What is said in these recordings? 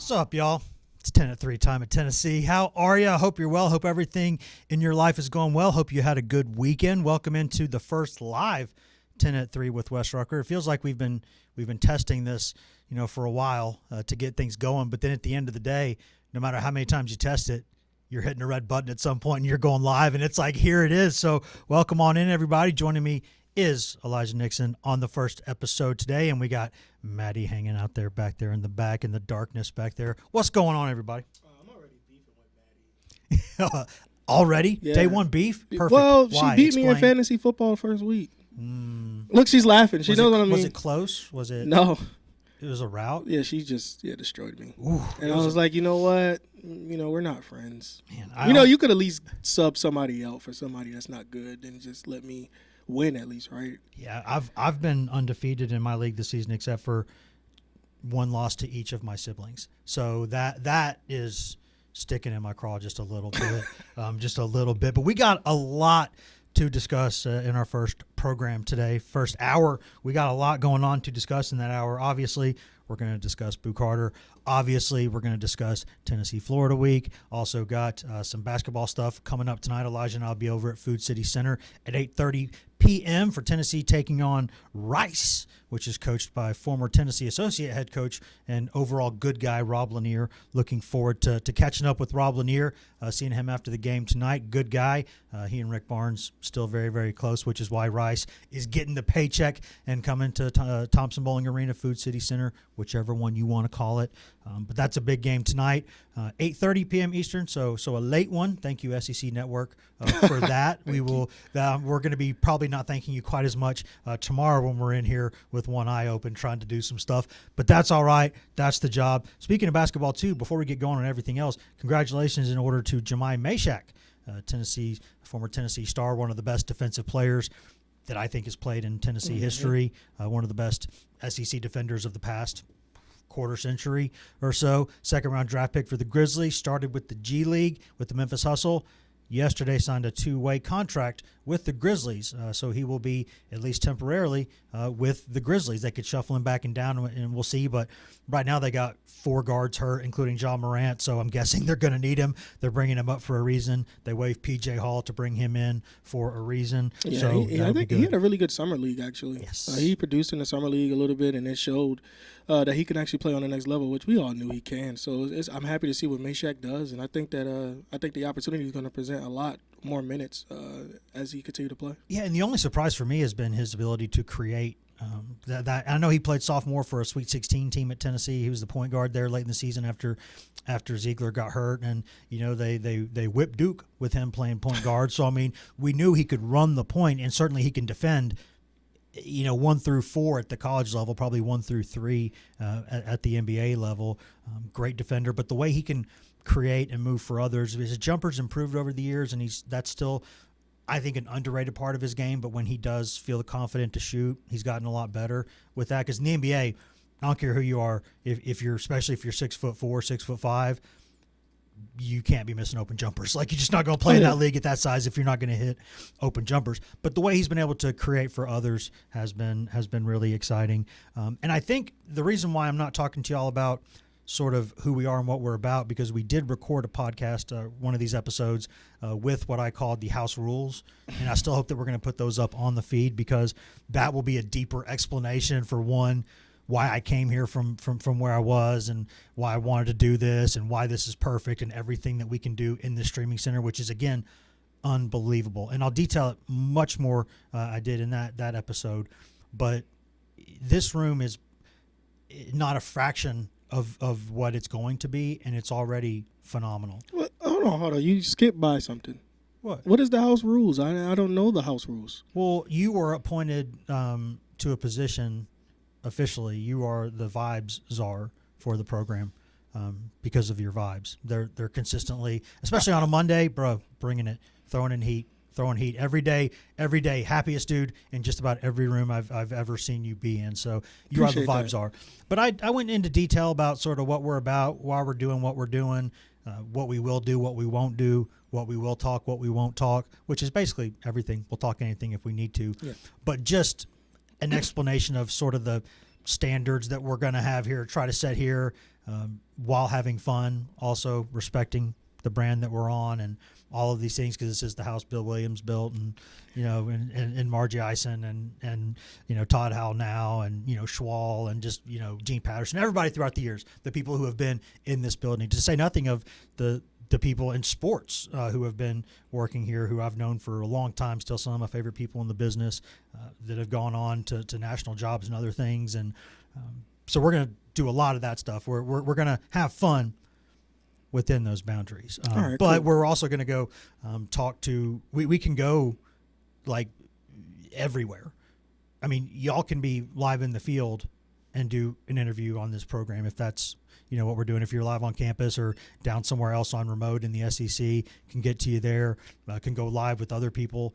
What's up, y'all? It's 10 at 3 time at Tennessee. How are you? I hope you're well. Hope everything in your life is going well. Hope you had a good weekend. Welcome into the first live 10 at 3 with Wes Rucker. It feels like we've been testing this, for a while to get things going. But then at the end of the day, no matter how many times you test it, you're hitting a red button at some point and you're going live, and it's like, here it is. So welcome on in, everybody. Joining me is Elijah Nixon on the first episode today, and we got Maddie hanging out there back there in the back in the darkness back there. What's going on, everybody? I'm already beefing with Maddie. Already? Yeah. Day one beef? Perfect. Well, Why? she beat me in Explain. fantasy football first week. Look, she's laughing. She knows what I mean. Was it close? Was it? No. It was a rout? Yeah, she just destroyed me. Ooh, and I was like, you know what? We're not friends. Man, You could at least sub somebody out for somebody that's not good and just let me win at least, right? Yeah, I've been undefeated in my league this season except for one loss to each of my siblings. So that is sticking in my craw just a little bit, But we got a lot to discuss in our first program today. First hour, we got a lot going on to discuss in that hour. Obviously, we're going to discuss Boo Carter. Obviously, we're going to discuss Tennessee-Florida week. Also got some basketball stuff coming up tonight. Elijah and I'll be over at Food City Center at 8:30 p.m. for Tennessee taking on Rice, which is coached by former Tennessee associate head coach and overall good guy Rob Lanier. Looking forward to catching up with Rob Lanier, seeing him after the game tonight. Good guy. He and Rick Barnes still very, very close, which is why Rice is getting the paycheck and coming to Thompson Bowling Arena, Food City Center, whichever one you want to call it. But that's a big game tonight, 8:30 p.m. Eastern, so a late one. Thank you, SEC Network, for that. We're going to be probably not thanking you quite as much tomorrow when we're in here with one eye open trying to do some stuff. But that's all right. That's the job. Speaking of basketball, too, before we get going on everything else, congratulations in order to Jemai Mashak, former Tennessee star, one of the best defensive players that I think has played in Tennessee history, one of the best SEC defenders of the past quarter century or so. Second-round draft pick for the Grizzlies, started with the G League with the Memphis Hustle. Yesterday signed a two-way contract with the Grizzlies, so he will be, at least temporarily, with the Grizzlies. They could shuffle him back and down, and we'll see. But right now they got 4 guards hurt, including John Morant, so I'm guessing they're going to need him. They're bringing him up for a reason. They waived P.J. Hall to bring him in for a reason. Yeah, so I think he had a really good summer league, actually. Yes. He produced in the summer league a little bit, and it showed that he can actually play on the next level, which we all knew he can. So I'm happy to see what Mashak does, and I think the opportunity is going to present a lot more minutes as he continue to play. Yeah, and the only surprise for me has been his ability to create. That I know he played sophomore for a Sweet 16 team at Tennessee. He was the point guard there late in the season after Ziegler got hurt, and they whipped Duke with him playing point guard. So I mean, we knew he could run the point, and certainly he can defend. 1 through 4 at the college level, probably 1 through 3 at the NBA level. Great defender, but the way he can create and move for others, his jumper's improved over the years, and that's still, I think, an underrated part of his game. But when he does feel confident to shoot, he's gotten a lot better with that. Because in the NBA, I don't care who you are, especially if you're 6'4", 6'5", you can't be missing open jumpers. Like, you're just not going to play in that league at that size if you're not going to hit open jumpers. But the way he's been able to create for others has been really exciting. And I think the reason why I'm not talking to y'all about sort of who we are and what we're about, because we did record a podcast, one of these episodes, with what I called the house rules. And I still hope that we're going to put those up on the feed, because that will be a deeper explanation for why I came here from where I was, and why I wanted to do this, and why this is perfect, and everything that we can do in this streaming center, which is, again, unbelievable. And I'll detail it much more I did in that episode. But this room is not a fraction of what it's going to be, and it's already phenomenal. Well, hold on. You skipped by something. What is the house rules? I don't know the house rules. Well, you were appointed to a position officially. You are the vibes czar for the program because of your vibes. They're consistently, especially on a Monday, bro, bringing it, throwing heat every day, happiest dude in just about every room I've ever seen you be in. So you are the vibes czar. But I went into detail about sort of what we're about, why we're doing what we're doing, what we will do, what we won't do, what we will talk, what we won't talk, which is basically everything. We'll talk anything if we need to. Yeah. But just an explanation of sort of the standards that we're going to have here, try to set here, while having fun, also respecting the brand that we're on and all of these things, because this is the house Bill Williams built, and and Margie Eisen and Todd Howell now, and Schwal, and just Gene Patterson, everybody throughout the years, the people who have been in this building, to say nothing of the people in sports who have been working here, who I've known for a long time, still some of my favorite people in the business, that have gone on to national jobs and other things. And so we're going to do a lot of that stuff. We're going to have fun within those boundaries. Right, but cool. we're also going to go talk to, we can go like everywhere. I mean, y'all can be live in the field and do an interview on this program if that's what we're doing. If you're live on campus or down somewhere else on remote in the SEC, can get to you there, can go live with other people,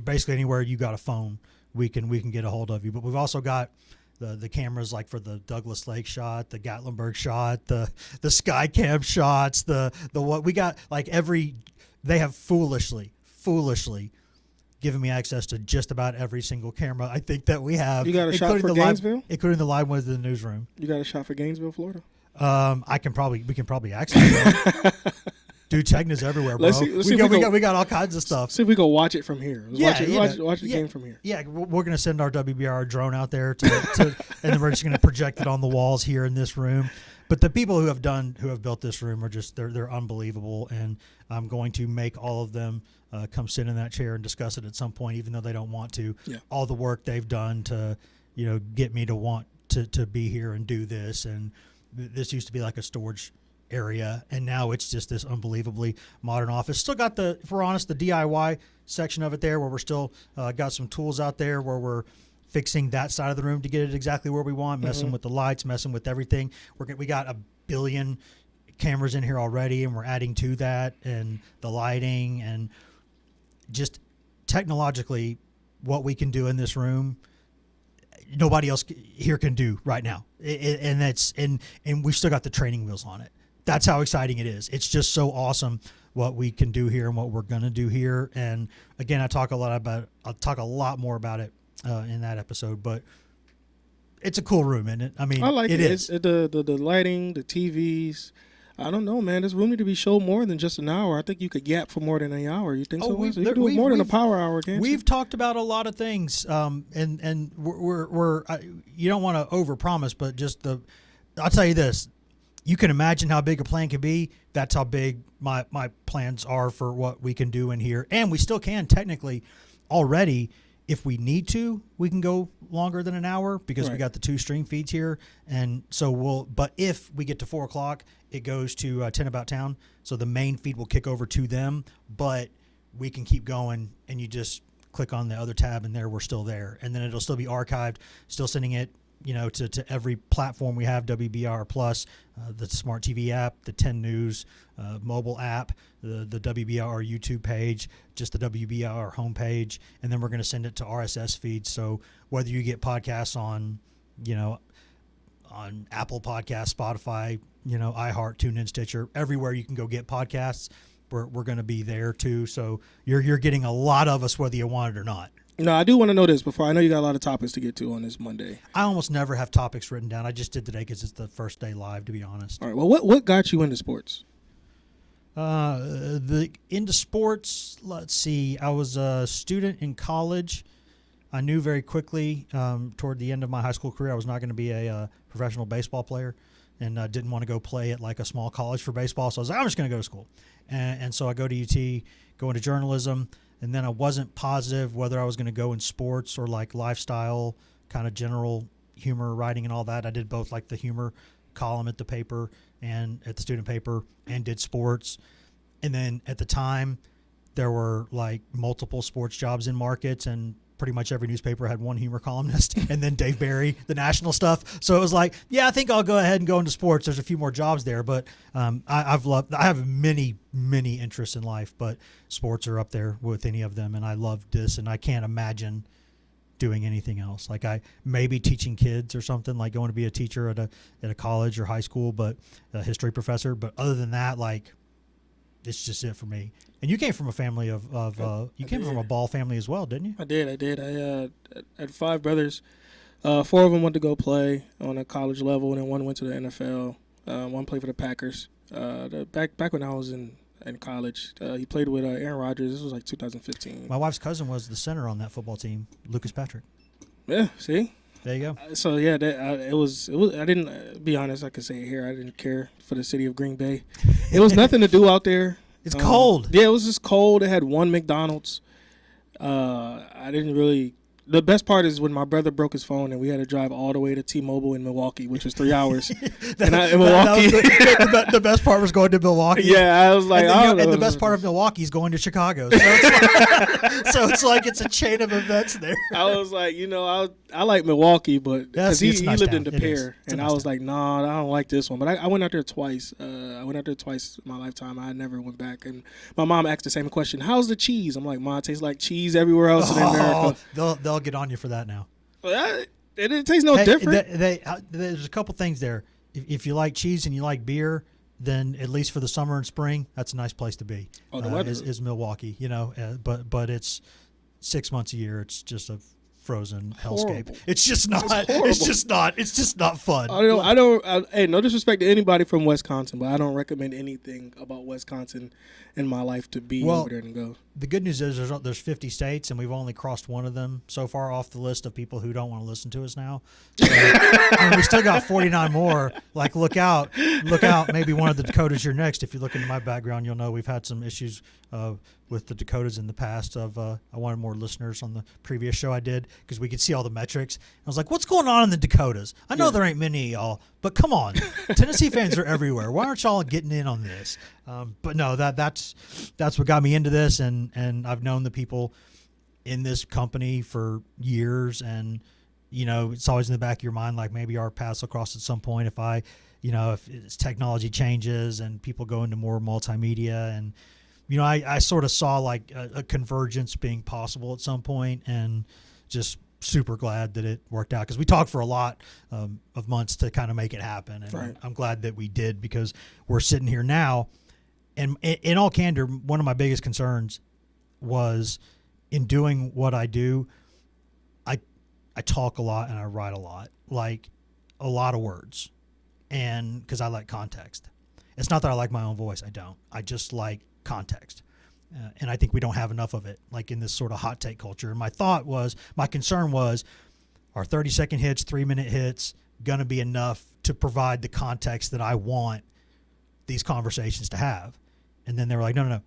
basically anywhere you got a phone, we can get a hold of you. But we've also got the cameras, like for the Douglas Lake shot, the Gatlinburg shot, the Skycam shots, the what we got, like they have foolishly given me access to just about every single camera I think that we have. You got a shot for Gainesville? Including the live ones in the newsroom. You got a shot for Gainesville, Florida? We can probably access it. Dude, Tegna's everywhere, bro. We got all kinds of stuff. See if we go watch it from here. Watch the game from here. Yeah, we're going to send our WBIR drone out there and then we're just going to project it on the walls here in this room. But the people who have built this room are just they're unbelievable, and I'm going to make all of them come sit in that chair and discuss it at some point, even though they don't want to. Yeah. All the work they've done to get me to want to be here and do this, and this used to be like a storage area, and now it's just this unbelievably modern office. Still got if we're honest, the DIY section of it there, where we're still got some tools out there where we're fixing that side of the room to get it exactly where we want, messing with the lights, messing with everything. We got a billion cameras in here already, and we're adding to that, and the lighting, and just technologically what we can do in this room, nobody else here can do right now. And we've still got the training wheels on it. That's how exciting it is. It's just so awesome what we can do here and what we're going to do here. And again, I'll talk a lot more about it in that episode, but it's a cool room, isn't it? I mean, I like it. Is. The lighting, the TVs. I don't know, man. There's room need to be showed more than just an hour. I think you could gap for more than an hour. You think so? You can do it more than a power hour, can't you? We've talked about a lot of things, and we're you don't want to overpromise, but just I'll tell you this. You can imagine how big a plan can be. That's how big my plans are for what we can do in here. And we still can technically already, if we need to, we can go longer than an hour because we got the 2 stream feeds here. And so but if we get to 4 o'clock, it goes to 10 About Town. So the main feed will kick over to them, but we can keep going, and you just click on the other tab, and there we're still there. And then it'll still be archived, still sending it to every platform we have, WBIR Plus, the Smart TV app, the 10 News mobile app, the WBIR YouTube page, just the WBIR homepage, and then we're going to send it to RSS feeds. So whether you get podcasts on Apple Podcasts, Spotify, iHeart, TuneIn, Stitcher, everywhere you can go get podcasts, we're going to be there too. So you're getting a lot of us whether you want it or not. No, I do want to know this before. I know you got a lot of topics to get to on this Monday. I almost never have topics written down. I just did today because it's the first day live, to be honest. All right. Well, what got you into sports? Into sports, let's see. I was a student in college. I knew very quickly toward the end of my high school career I was not going to be a professional baseball player, and didn't want to go play at like a small college for baseball. So I was like, I'm just going to go to school. And so I go to UT, go into journalism. And then I wasn't positive whether I was going to go in sports or like lifestyle, kind of general humor writing and all that. I did both, like the humor column at the paper and at the student paper, and did sports. And then at the time, there were like multiple sports jobs in markets, and pretty much every newspaper had one humor columnist, and then Dave Barry, the national stuff. So it was like, yeah, I think I'll go ahead and go into sports. There's a few more jobs there, but I have many interests in life, but sports are up there with any of them, and I love this, and I can't imagine doing anything else. Like I maybe teaching kids or something, like going to be a teacher at a college or high school, but a history professor. But other than that, like, it's just it for me. And you came from a family from a ball family as well, didn't you? I did. I had 5 brothers. 4 of them went to go play on a college level, and then one went to the NFL. One played for the Packers. Back when I was in college, he played with Aaron Rodgers. This was like 2015. My wife's cousin was the center on that football team, Lucas Patrick. Yeah, see? There you go. So yeah, it was. I didn't be honest. I could say it here. I didn't care for the city of Green Bay. It was nothing to do out there. It's cold. Yeah, it was just cold. It had one McDonald's. I didn't really. The best part is when my brother broke his phone and we had to drive all the way to T-Mobile in Milwaukee, which was 3 hours. In Milwaukee. The best part was going to Milwaukee. Yeah, I was like, and the best part of Milwaukee is going to Chicago. So it's like it's a chain of events there. I was like, I like Milwaukee, but because he nice lived town. in De Pere, and I was like, nah, I don't like this one. But I went out there twice. I went out there twice in my lifetime. I never went back. And my mom asked the same question: how's the cheese? I'm like, Mom, it tastes like cheese everywhere else in America. They'll get on you for that now. It tastes no different. There's a couple things there. If you like cheese and you like beer, then at least for the summer and spring, that's a nice place to be. Oh, the weather is Milwaukee, but it's 6 months a year. It's just a frozen hellscape. Horrible. It's just not. It's just not fun. Hey, no disrespect to anybody from Wisconsin, but I don't recommend anything about Wisconsin in my life to be over there and go. The good news is there's 50 states, and we've only crossed one of them so far off the list of people who don't want to listen to us now. So, we still got 49 more. Like, look out. Maybe one of the Dakotas you're next. If you look into my background, you'll know we've had some issues with the Dakotas in the past. I wanted more listeners on the previous show I did because we could see all the metrics. I was like, what's going on in the Dakotas? I know there ain't many of y'all, but come on. Tennessee fans are everywhere. Why aren't y'all getting in on this? But no, that's what got me into this, and I've known the people in this company for years, and it's always in the back of your mind, like maybe our paths will cross at some point if technology changes and people go into more multimedia, and I sort of saw like a convergence being possible at some point, and just super glad that it worked out because we talked for a lot of months to kind of make it happen, and right. I'm glad that we did because we're sitting here now. And in all candor, one of my biggest concerns was in doing what I do, I talk a lot and I write a lot, like a lot of words, and because I like context. It's not that I like my own voice. I don't. I just like context. And I think we don't have enough of it, like in this sort of hot take culture. And my concern was, are 30-second hits, 3-minute hits going to be enough to provide the context that I want these conversations to have? And then they were like, no.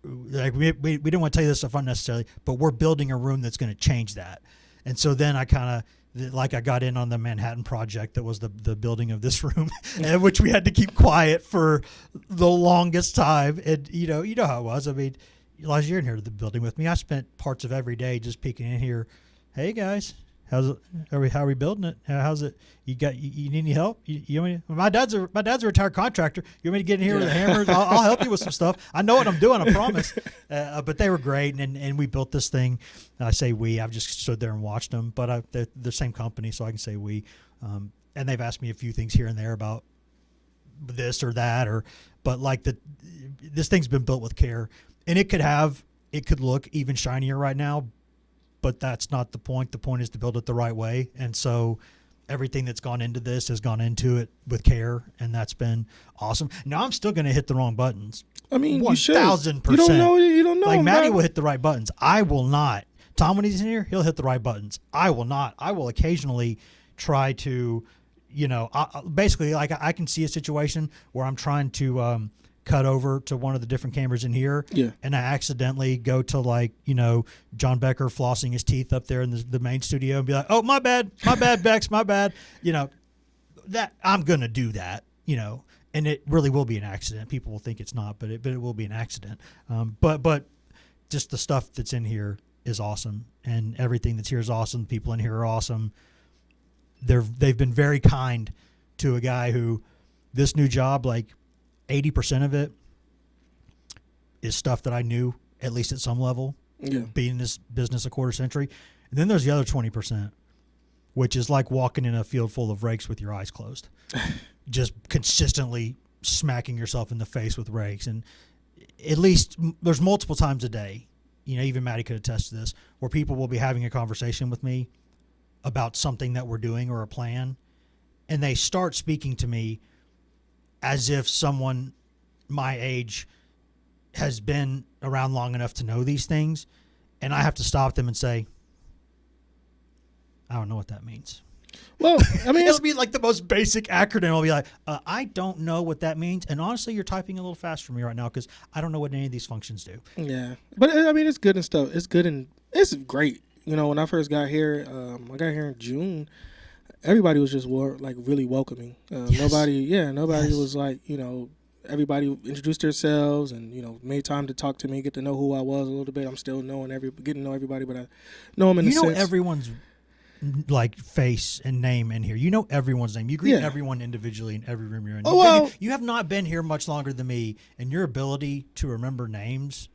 Like we don't want to tell you this stuff unnecessarily, but we're building a room that's going to change that. And so then I kind of, like I got in on the Manhattan Project that was the building of this room, which we had to keep quiet for the longest time. And you know how it was. I mean, Elijah, you're in here to the building with me. I spent parts of every day just peeking in here. Hey guys, how's it? How are we building it? How's it? You need any help? You want me, my dad's a retired contractor. You want me to get in here with a hammer? I'll help you with some stuff. I know what I'm doing. I promise. But they were great, and we built this thing. And I say we. I've just stood there and watched them. But they're the same company, so I can say we. And they've asked me a few things here and there about this or that, but like this thing's been built with care, and it could look even shinier right now. But that's not the point. The point is to build it the right way. And so everything that's gone into this has gone into it with care, and that's been awesome. Now I'm still going to hit the wrong buttons. I mean, 1,000%. You don't know. Like Matty will hit the right buttons. I will not. Tom, when he's in here, he'll hit the right buttons. I will not. I will occasionally try to, basically, like I can see a situation where I'm trying to cut over to one of the different cameras in here, and I accidentally go to John Becker flossing his teeth up there in the main studio and be like, oh, my bad Bex, my bad, that I'm gonna do that, and it really will be an accident. People will think it's not, but it will be an accident. But just the stuff that's in here is awesome, and everything that's here is awesome. People in here are awesome. They've been very kind to a guy who this new job, like 80% of it is stuff that I knew, at least at some level, being in this business a quarter century. And then there's the other 20%, which is like walking in a field full of rakes with your eyes closed, just consistently smacking yourself in the face with rakes. And at least there's multiple times a day, even Maddie could attest to this, where people will be having a conversation with me about something that we're doing or a plan, and they start speaking to me as if someone my age has been around long enough to know these things, and I have to stop them and say, I don't know what that means. Well, I mean, it'll be like the most basic acronym. I'll be like, I don't know what that means. And honestly, you're typing a little fast for me right now because I don't know what any of these functions do. Yeah. But I mean, it's good and stuff. It's good and it's great. You know, when I first got here, I got here in June. Everybody was just really welcoming. Yes. Nobody was like, you know, everybody introduced themselves and, you know, made time to talk to me, get to know who I was a little bit. I'm still getting to know everybody, but I know them in a sense. You know everyone's like face and name in here. You know everyone's name. You greet everyone individually in every room you're in. Oh, well, you have not been here much longer than me, and your ability to remember names,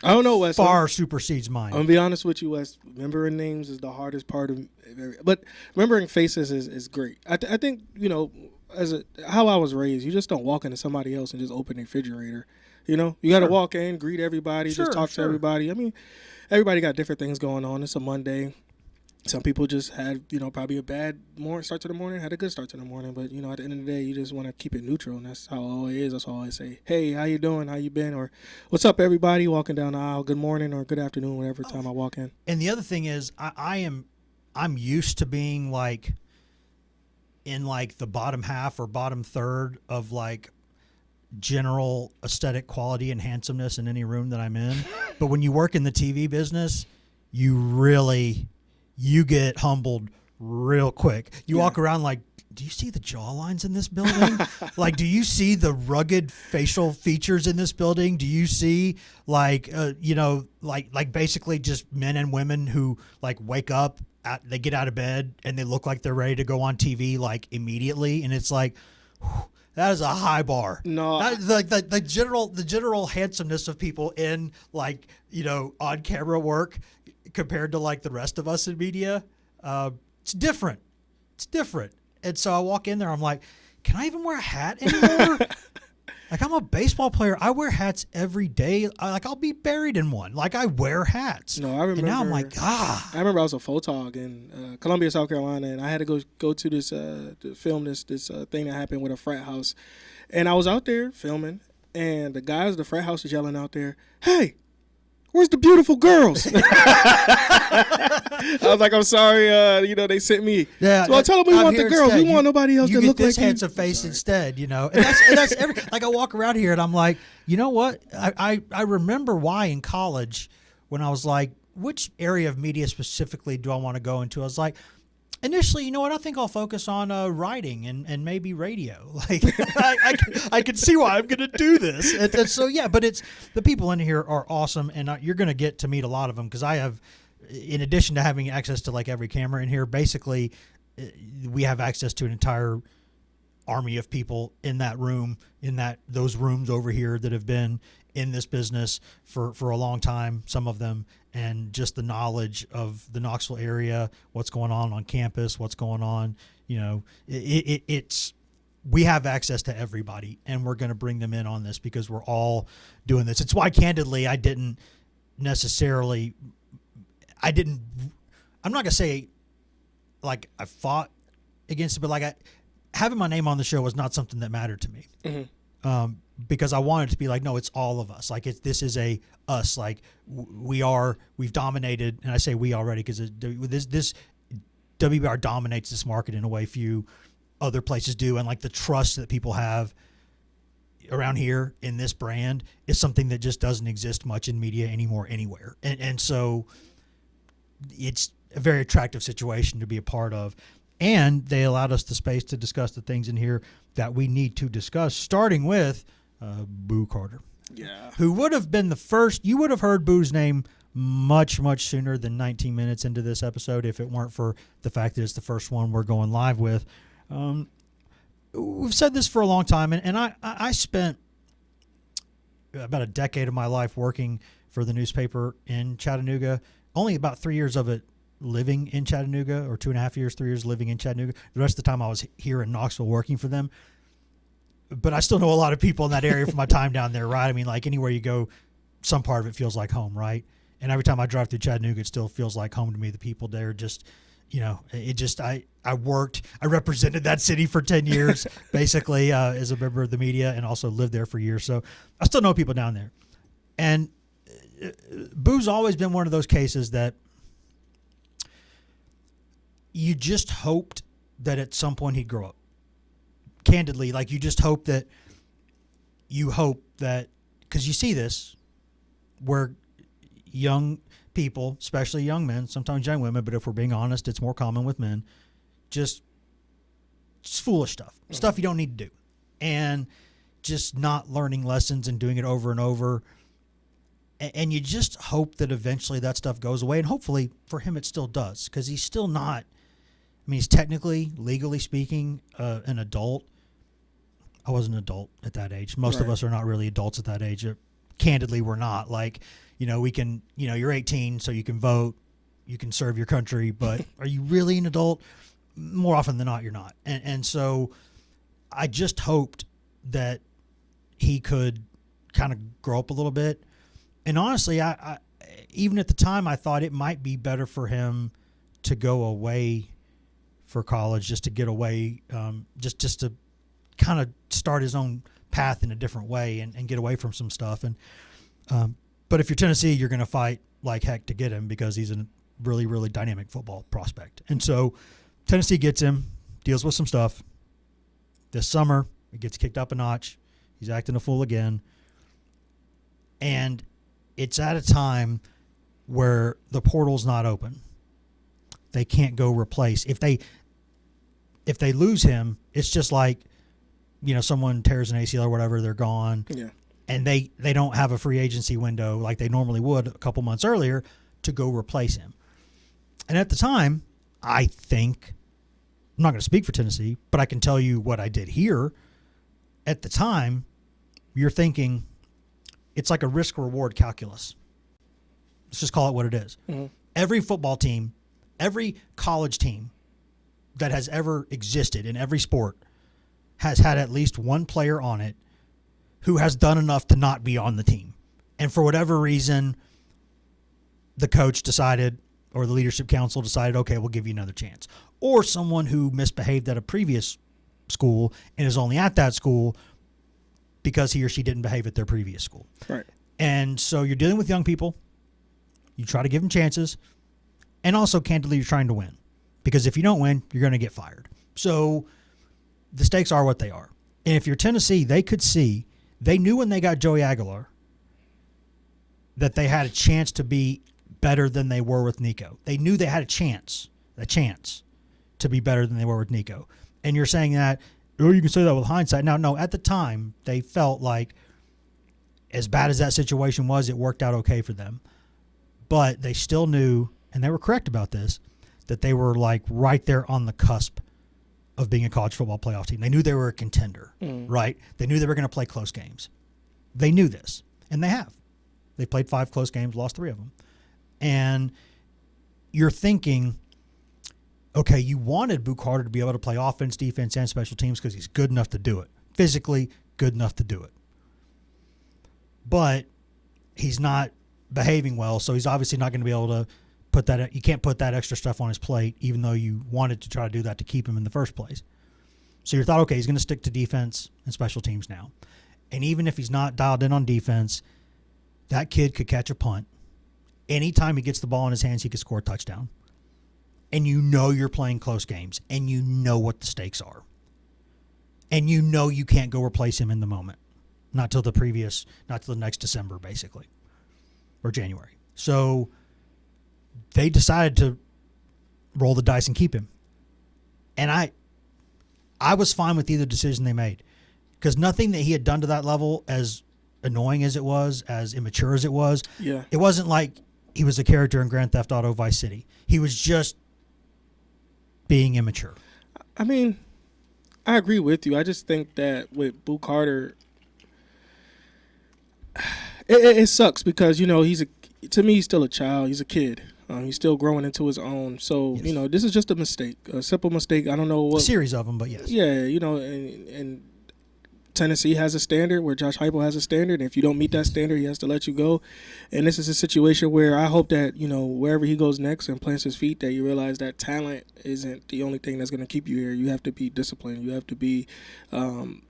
I don't know, Wes, far supersedes mine. I'm going to be honest with you, Wes. Remembering names is the hardest part of it. But remembering faces is great. I think, you know, how I was raised, you just don't walk into somebody else and just open the refrigerator. You know, you got to walk in, greet everybody, just talk to everybody. I mean, everybody got different things going on. It's a Monday. Some people just had, you know, probably a bad start to the morning, had a good start to the morning. But, you know, at the end of the day, you just want to keep it neutral. And that's how it always is. That's all I say. Hey, how you doing? How you been? Or what's up, everybody? Walking down the aisle. Good morning or good afternoon, whatever time I walk in. And the other thing is I'm used to being like in like the bottom half or bottom third of like general aesthetic quality and handsomeness in any room that I'm in. But when you work in the TV business, you get humbled real quick. You walk around like, do you see the jawlines in this building? Like, do you see the rugged facial features in this building? Do you see like, like basically just men and women who like wake up, they get out of bed and they look like they're ready to go on TV like immediately. And it's like, whew, that is a high bar. No, the general handsomeness of people in like, you know, on camera work compared to like the rest of us in media, it's different. And so I walk in there, I'm like, can I even wear a hat anymore? Like, I'm a baseball player. I wear hats every day. I'll be buried in one. Like, I wear hats. No, I remember. And now I'm like, I remember I was a photog in Columbia, South Carolina, and I had to go to this to film this thing that happened with a frat house. And I was out there filming, and the guys at the frat house was yelling out there, hey, where's the beautiful girls? I was like, I'm sorry, they sent me. Yeah, so I tell them we want the girls. We want nobody else to look like you. Get this handsome face instead, you know. And that's like I walk around here and I'm like, you know what? I remember why in college when I was like, which area of media specifically do I want to go into? I was like, initially, you know what? I think I'll focus on writing and maybe radio. Like, I can see why I'm going to do this. And so, yeah, but it's the people in here are awesome, and you're going to get to meet a lot of them because I have, in addition to having access to like every camera in here, basically we have access to an entire army of people in that room, those rooms over here that have been in this business for a long time, some of them, and just the knowledge of the Knoxville area, what's going on campus, what's going on, you know, we have access to everybody, and we're going to bring them in on this because we're all doing this. It's why, candidly, I'm not going to say like I fought against it, but like having my name on the show was not something that mattered to me. Mm-hmm. Because I wanted to be like, no, it's all of us. Like this is us. Like we've dominated, and I say we already because this WBIR dominates this market in a way few other places do, and like the trust that people have around here in this brand is something that just doesn't exist much in media anymore anywhere, and so it's a very attractive situation to be a part of. And they allowed us the space to discuss the things in here that we need to discuss, starting with Boo Carter. Yeah. Who would have been the first. You would have heard Boo's name much, much sooner than 19 minutes into this episode if it weren't for the fact that it's the first one we're going live with. We've said this for a long time, and I spent about a decade of my life working for the newspaper in Chattanooga, only about 3 years of it living in Chattanooga, or 2.5 years, 3 years living in Chattanooga. The rest of the time I was here in Knoxville working for them. But I still know a lot of people in that area from my time down there, right? I mean, like anywhere you go, some part of it feels like home, right? And every time I drive through Chattanooga, it still feels like home to me. The people there just, it just I represented that city for 10 years basically as a member of the media, and also lived there for years, so I still know people down there. And Boo's always been one of those cases that you just hoped that at some point he'd grow up. Candidly, like you hope that because you see this where young people, especially young men, sometimes young women, but if we're being honest, it's more common with men, just foolish stuff you don't need to do, and just not learning lessons and doing it over and over. And you just hope that eventually that stuff goes away, and hopefully for him it still does, because he's still not, he's technically, legally speaking, an adult. I was an adult at that age. Most of us are not really adults at that age. Candidly, we're not. Like, we can, you're 18, so you can vote, you can serve your country, but are you really an adult? More often than not, you're not. And so I just hoped that he could kind of grow up a little bit. And honestly, I even at the time, I thought it might be better for him to go away for college, just to get away, just to kind of start his own path in a different way and get away from some stuff. And but if you're Tennessee, you're going to fight like heck to get him, because he's a really, really dynamic football prospect. And so Tennessee gets him, deals with some stuff. This summer, it gets kicked up a notch. He's acting a fool again. And it's at a time where the portal's not open. They can't go replace. If they lose him, it's just like, someone tears an ACL or whatever, they're gone. Yeah. And they don't have a free agency window like they normally would a couple months earlier to go replace him. And at the time, I think, I'm not going to speak for Tennessee, but I can tell you what I did here. At the time, you're thinking it's like a risk-reward calculus. Let's just call it what it is. Mm-hmm. Every football team, every college team that has ever existed in every sport has had at least one player on it who has done enough to not be on the team. And for whatever reason, the coach decided, or the leadership council decided, okay, we'll give you another chance. Or someone who misbehaved at a previous school and is only at that school because he or she didn't behave at their previous school. Right. And so you're dealing with young people. You try to give them chances. And also, candidly, you're trying to win. Because if you don't win, you're going to get fired. So the stakes are what they are. And if you're Tennessee, they knew when they got Joey Aguilar that they had a chance to be better than they were with Nico. They knew they had a chance to be better than they were with Nico. And you're saying that, you can say that with hindsight. Now, no, at the time, they felt like as bad as that situation was, it worked out okay for them. But they still knew, and they were correct about this, that they were like right there on the cusp of being a college football playoff team. They knew they were a contender, right? They knew they were going to play close games. They knew this, and they have. They played 5 close games, lost 3 of them. And you're thinking, okay, you wanted Boo Carter to be able to play offense, defense, and special teams because he's good enough to do it. Physically good enough to do it. But he's not behaving well, so he's obviously not going to be able to you can't put that extra stuff on his plate, even though you wanted to try to do that to keep him in the first place. So you thought, okay, he's going to stick to defense and special teams now. And even if he's not dialed in on defense, that kid could catch a punt. Anytime he gets the ball in his hands, he could score a touchdown. And you're playing close games, and you know what the stakes are. And you can't go replace him in the moment. Not till the next December, basically. Or January. So they decided to roll the dice and keep him. And I was fine with either decision they made, because nothing that he had done to that level, as annoying as it was, as immature as it was, it wasn't like he was a character in Grand Theft Auto Vice City. He was just being immature. I mean, I agree with you. I just think that with Boo Carter, it sucks because, to me, he's still a child. He's a kid. He's still growing into his own. So, yes. This is just a mistake, a simple mistake. I don't know what. A series of them, but yes. Yeah, and Tennessee has a standard, where Josh Heupel has a standard. And if you don't meet that standard, he has to let you go. And this is a situation where I hope that, wherever he goes next and plants his feet, that you realize that talent isn't the only thing that's going to keep you here. You have to be disciplined. You have to be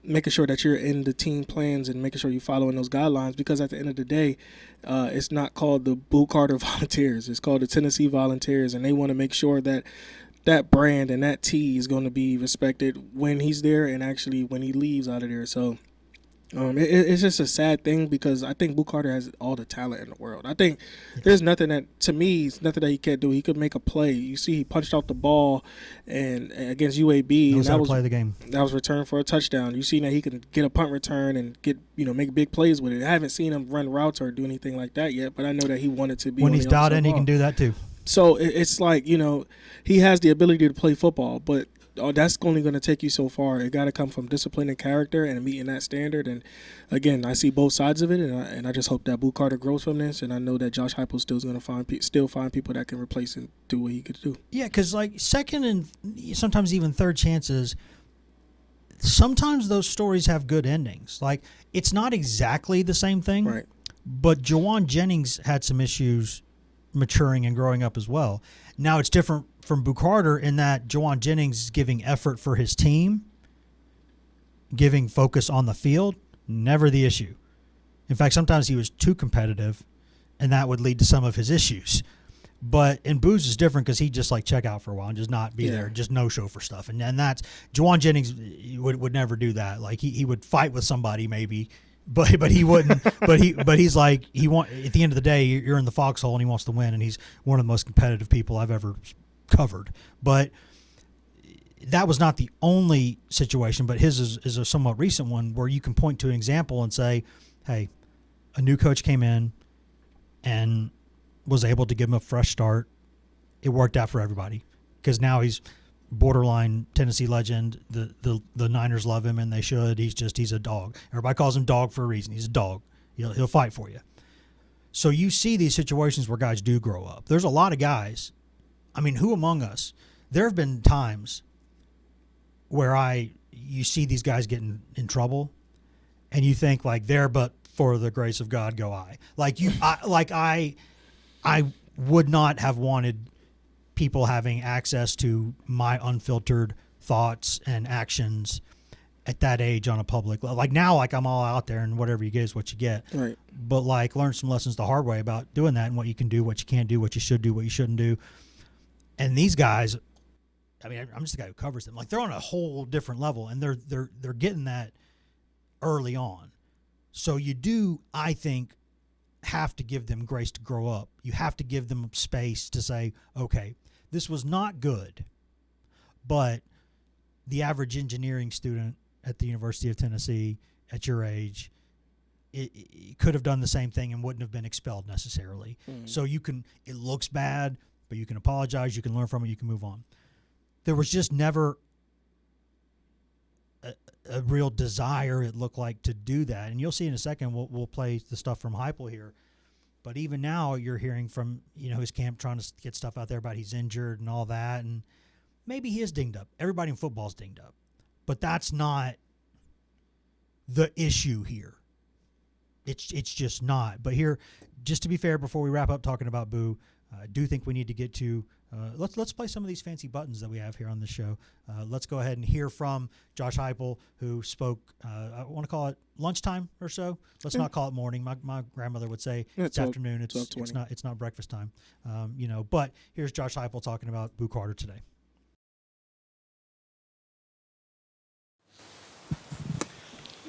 making sure that you're in the team plans and making sure you're following those guidelines, because at the end of the day, it's not called the Boo Carter Volunteers. It's called the Tennessee Volunteers, and they want to make sure that that brand and that T is going to be respected when he's there and actually when he leaves out of there. So it's just a sad thing, because I think Boo Carter has all the talent in the world. I think there's nothing that, to me, nothing that he can't do. He could make a play. You see, he punched out the ball and against UAB. Knows how to play the game. That was returned for a touchdown. You see that he can get a punt return and get make big plays with it. I haven't seen him run routes or do anything like that yet, but I know that he wanted to be. When he's dialed in, he can do that too. So it's like, he has the ability to play football, but that's only going to take you so far. It got to come from discipline and character and meeting that standard. And again, I see both sides of it, and I just hope that Boo Carter grows from this. And I know that Josh Heupel still is going to find people that can replace and do what he could do. Yeah, because like second and sometimes even third chances, sometimes those stories have good endings. Like, it's not exactly the same thing, right? But Jawan Jennings had some issues maturing and growing up as well. Now it's different from Boo Carter in that Jawan Jennings is giving effort for his team, giving focus on the field, never the issue. In fact, sometimes he was too competitive, and that would lead to some of his issues. But in Boo's is different, because he'd just like check out for a while and just not be there, just no show for stuff. And that's Jawan Jennings would never do that. Like he would fight with somebody maybe, but he wouldn't. but he's like, at the end of the day, you're in the foxhole and he wants to win, and he's one of the most competitive people I've ever covered. But that was not the only situation, but his is a somewhat recent one where you can point to an example and say, hey, a new coach came in and was able to give him a fresh start. It worked out for everybody, because now he's borderline Tennessee legend. The Niners love him, and they should. He's a dog. Everybody calls him dog for a reason. He's a dog. He'll fight for you. So you see these situations where guys do grow up. There's a lot of guys. I mean, who among us? There have been times where you see these guys getting in trouble, and you think like, there, but for the grace of God go I. I would not have wanted people having access to my unfiltered thoughts and actions at that age on a public level. Like now, like I'm all out there, and whatever you get is what you get. Right. But like learn some lessons the hard way about doing that, and what you can do, what you can't do, what you should do, what you shouldn't do. And these guys, I mean, I'm just the guy who covers them. Like they're on a whole different level, and they're getting that early on. So you do, I think, have to give them grace to grow up. You have to give them space to say, okay, this was not good, but the average engineering student at the University of Tennessee at your age, it could have done the same thing and wouldn't have been expelled necessarily. So it looks bad, but you can apologize, you can learn from it, you can move on. There was just never a real desire, it looked like, to do that. And you'll see in a second, we'll play the stuff from Heupel here. But even now, you're hearing from his camp trying to get stuff out there about he's injured and all that, and maybe he is dinged up. Everybody in football is dinged up, but that's not the issue here. It's just not. But here, just to be fair, before we wrap up talking about Boo, I do think we need to get to let's play some of these fancy buttons that we have here on the show. Let's go ahead and hear from Josh Heupel, who spoke. I want to call it lunchtime or so. Let's not call it morning. My grandmother would say it's afternoon. It's not breakfast time. But here's Josh Heupel talking about Boo Carter today.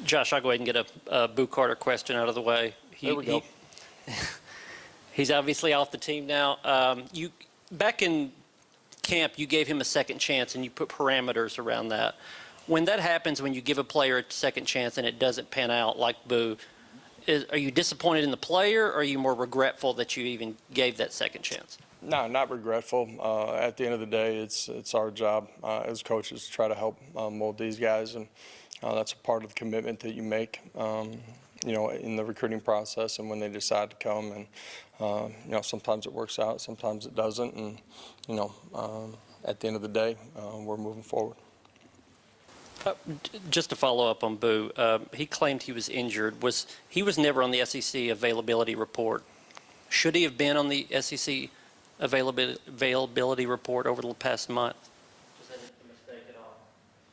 Josh, I'll go ahead and get a Boo Carter question out of the way. There we go. He's obviously off the team now. You back in camp, you gave him a second chance, and you put parameters around that. When that happens, when you give a player a second chance and it doesn't pan out like Boo, are you disappointed in the player, or are you more regretful that you even gave that second chance? No, not regretful. At the end of the day, it's our job as coaches to try to help mold these guys, and that's a part of the commitment that you make, in the recruiting process and when they decide to come. And, sometimes it works out, sometimes it doesn't. And, at the end of the day, we're moving forward. Just to follow up on Boo, he claimed he was injured. He was never on the SEC availability report. Should he have been on the SEC availability report over the past month? Was that a mistake at all?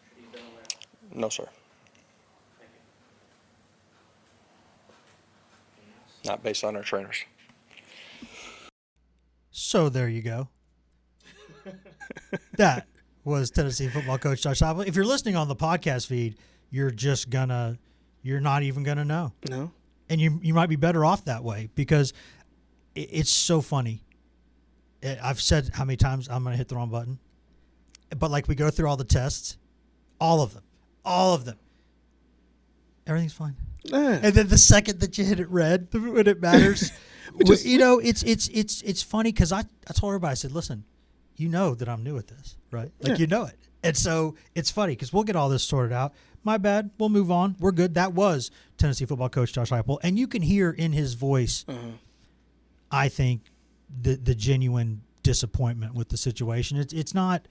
Should he have been on there? No, sir. Thank you. Not based on our trainers. So there you go. That was Tennessee football coach Josh Heupel. If you're listening on the podcast feed, you're not even gonna know. No. And you might be better off that way because it's so funny. I've said how many times I'm gonna hit the wrong button, but like we go through all the tests, all of them, everything's fine. And then the second that you hit it red, when it matters, it's funny because I told everybody, I said, listen, you know that I'm new at this, right? Like, you know it. And so it's funny because we'll get all this sorted out. My bad. We'll move on. We're good. That was Tennessee football coach Josh Heupel. And you can hear in his voice, I think, the genuine disappointment with the situation. It's not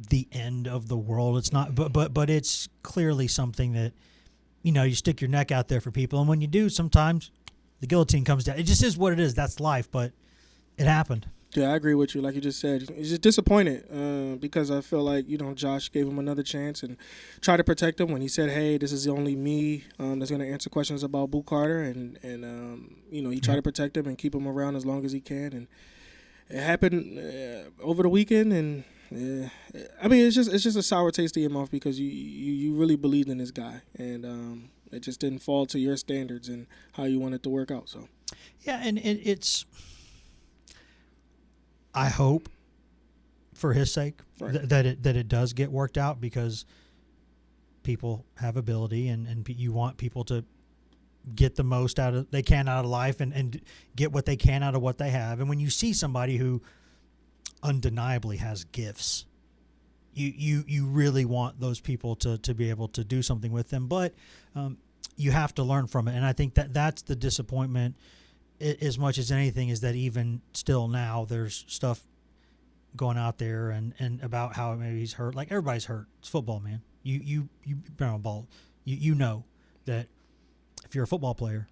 the end of the world. It's not, but it's clearly something that, you stick your neck out there for people. And when you do, sometimes the guillotine comes down. It just is what it is. That's life. But it happened. Yeah, I agree with you. Like you just said, he's just disappointed because I feel like, Josh gave him another chance and tried to protect him when he said, hey, this is only me that's going to answer questions about Boo Carter. And he tried to protect him and keep him around as long as he can. And it happened over the weekend. And, it's just a sour taste in your mouth because you really believed in this guy. And it just didn't fall to your standards and how you want it to work out. So, yeah, and it's – I hope, for his sake, that it does get worked out because people have ability and you want people to get the most out of life and get what they can out of what they have. And when you see somebody who undeniably has gifts, you really want those people to be able to do something with them. But you have to learn from it, and I think that's the disappointment. As much as anything is that even still now there's stuff going out there and about how maybe he's hurt. Like everybody's hurt. It's football, man. You've been on a ball. You know that if you're a football player,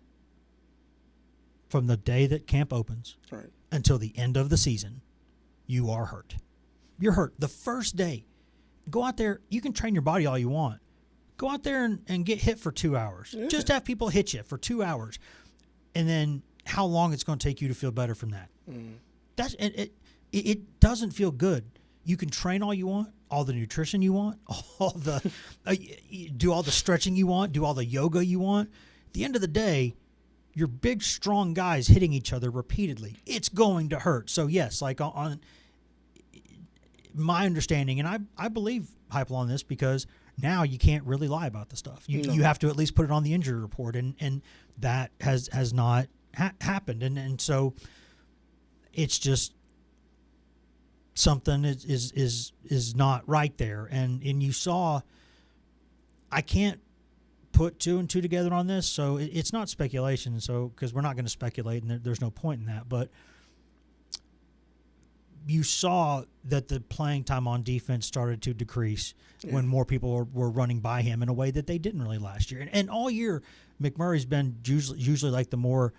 from the day that camp opens until the end of the season, you are hurt. You're hurt. The first day, go out there. You can train your body all you want. Go out there and get hit for 2 hours. Yeah. Just have people hit you for 2 hours. And then how long it's going to take you to feel better from that. That's it doesn't feel good. You can train all you want, all the nutrition you want, all the do all the stretching you want, do all the yoga you want. At the end of the day, you're big, strong guys hitting each other repeatedly. It's going to hurt. So yes, like on my understanding, and I believe Heupel on this because now you can't really lie about the stuff. You have to at least put it on the injury report, and that has not happened, and so it's just something is not right there, and you saw. I can't put 2 and 2 together on this, so it's not speculation. So because we're not going to speculate, and there's no point in that, but you saw that the playing time on defense started to decrease when more people were running by him in a way that they didn't really last year, and all year McMurray's been usually like the more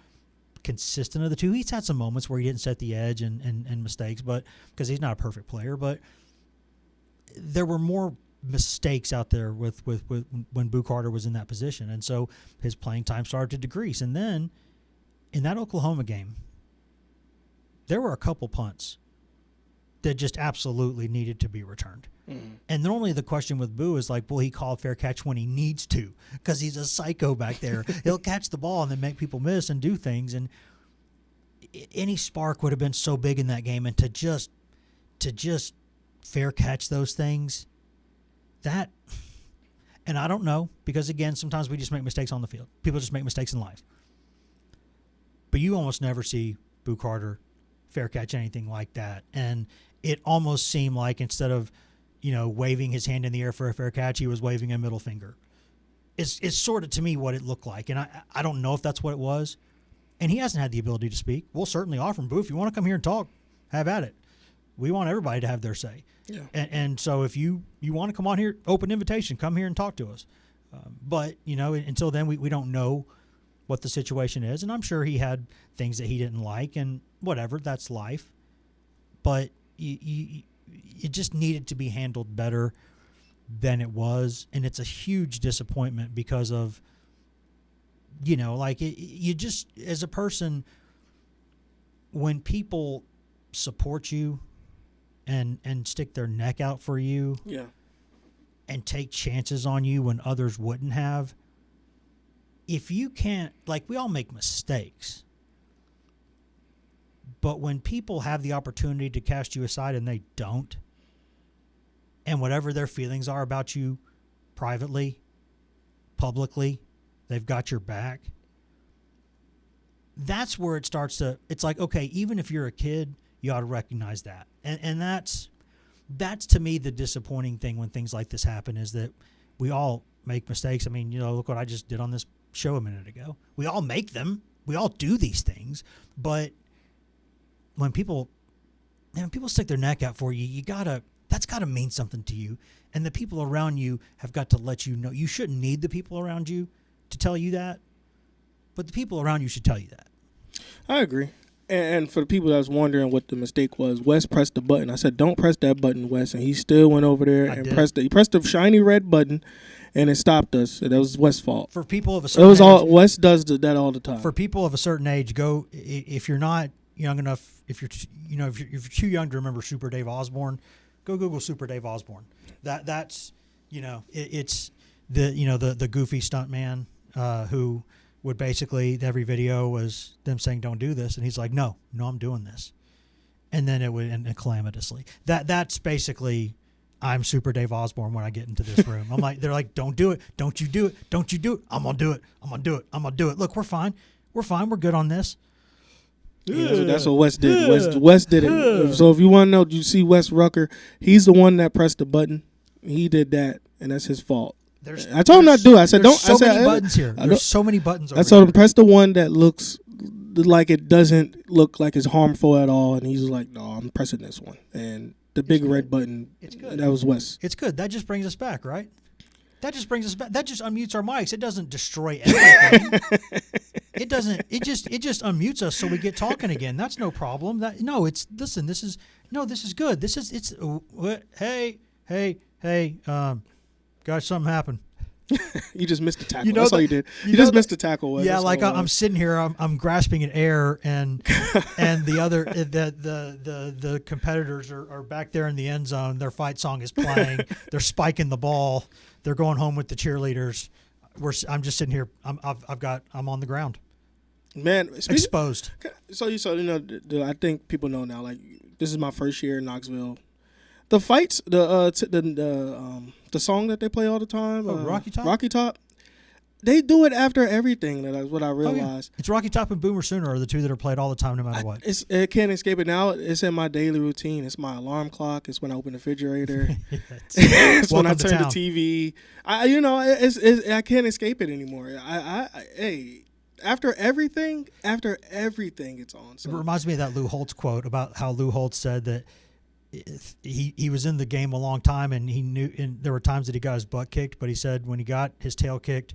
consistent of the two. He's had some moments where he didn't set the edge and mistakes, but because he's not a perfect player, but there were more mistakes out there with when Boo Carter was in that position, and so his playing time started to decrease. And then in that Oklahoma game, there were a couple punts that just absolutely needed to be returned. And normally the question with Boo is like, will he call a fair catch when he needs to? Because he's a psycho back there. He'll catch the ball and then make people miss and do things. And any spark would have been so big in that game. And to just fair catch those things, that, and I don't know, because again, sometimes we just make mistakes on the field. People just make mistakes in life. But you almost never see Boo Carter fair catch anything like that. And it almost seemed like instead of waving his hand in the air for a fair catch, he was waving a middle finger. It's sort of, to me, what it looked like. And I don't know if that's what it was. And he hasn't had the ability to speak. We'll certainly offer him, Boo, if you want to come here and talk, have at it. We want everybody to have their say. Yeah. And so if you want to come on here, open invitation, come here and talk to us. But, until then, we don't know what the situation is. And I'm sure he had things that he didn't like and whatever. That's life. But it just needed to be handled better than it was. And it's a huge disappointment because of, you just, as a person, when people support you and stick their neck out for you, Yeah. and take chances on you when others wouldn't have, if you can't, we all make mistakes, but when people have the opportunity to cast you aside and they don't, and whatever their feelings are about you privately, publicly, they've got your back, that's where it starts to, it's like, okay, even if you're a kid, you ought to recognize that. And that's to me the disappointing thing when things like this happen, is that we all make mistakes. I mean, look what I just did on this show a minute ago. We all make them. We all do these things. But when people stick their neck out for you, that's got to mean something to you. And the people around you have got to let you know. You shouldn't need the people around you to tell you that, but the people around you should tell you that. I agree. And for the people that was wondering what the mistake was, Wes pressed the button. I said, don't press that button, Wes. And he still went over there and pressed it. He pressed the shiny red button, and it stopped us. That was Wes' fault. For people of a certain age, Wes does that all the time. For people of a certain age, go, if you're not young enough, if you're too young to remember Super Dave Osborne, go Google Super Dave Osborne. That's it's the goofy stuntman who would basically, every video was them saying don't do this, and he's like, no, I'm doing this, and then it would end calamitously. That's basically, I'm Super Dave Osborne when I get into this room. I'm like, they're like, don't do it, don't you do it, don't you do it. I'm gonna do it. Look, we're fine, we're good on this. Yeah, that's what Wes did. Wes did it. So if you want to know, you see Wes Rucker, he's the one that pressed the button. He did that, and that's his fault. I told him not to do it. I said, don't. So many buttons here. There's so many buttons. I told him, press the one that looks like it doesn't look like it's harmful at all. And he's like, no, I'm pressing this one. And the big red button, that was Wes. It's good. That just brings us back, right? That just brings us back. That just unmutes our mics. It doesn't destroy everything. It doesn't. It just unmutes us so we get talking again. That's no problem. This is good. Hey. Gosh, something happened. You just missed the tackle. That's all you did. You just missed the tackle. Wes. Yeah, like I'm sitting here, I'm grasping at air, and the other the competitors are back there in the end zone. Their fight song is playing. They're spiking the ball. They're going home with the cheerleaders. I'm just sitting here. I'm on the ground. Man, exposed. So I think people know now. Like, this is my first year in Knoxville. The fights, the song that they play all the time, Rocky Top. Rocky Top. They do it after everything. That's what I realized. Oh, yeah. It's Rocky Top and Boomer Sooner are the two that are played all the time, no matter what. I can't escape it now. It's in my daily routine. It's my alarm clock. It's when I open the refrigerator. It's when I turn the TV. I can't escape it anymore. After everything, it's on. So. It reminds me of that Lou Holtz quote about how Lou Holtz said that he was in the game a long time, and he knew, and there were times that he got his butt kicked, but he said when he got his tail kicked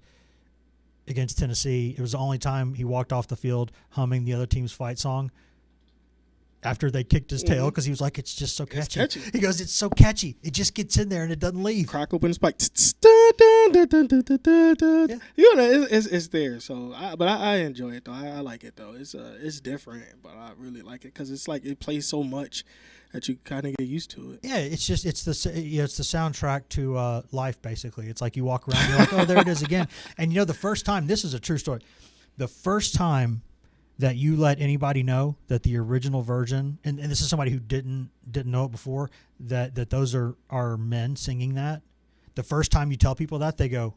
against Tennessee, it was the only time he walked off the field humming the other team's fight song after they kicked his tail, because he was like, it's just so catchy. He goes, it's so catchy. It just gets in there and it doesn't leave. Crack open the spike. It's there. So, I enjoy it though. I like it though. It's different, but I really like it because it's like it plays so much that you kind of get used to it. Yeah, it's the soundtrack to life basically. It's like you walk around, you're like, oh, there it is again. And the first time, this is a true story. The first time that you let anybody know that the original version, and this is somebody who didn't know it before, that those are men singing that. The first time you tell people that, they go,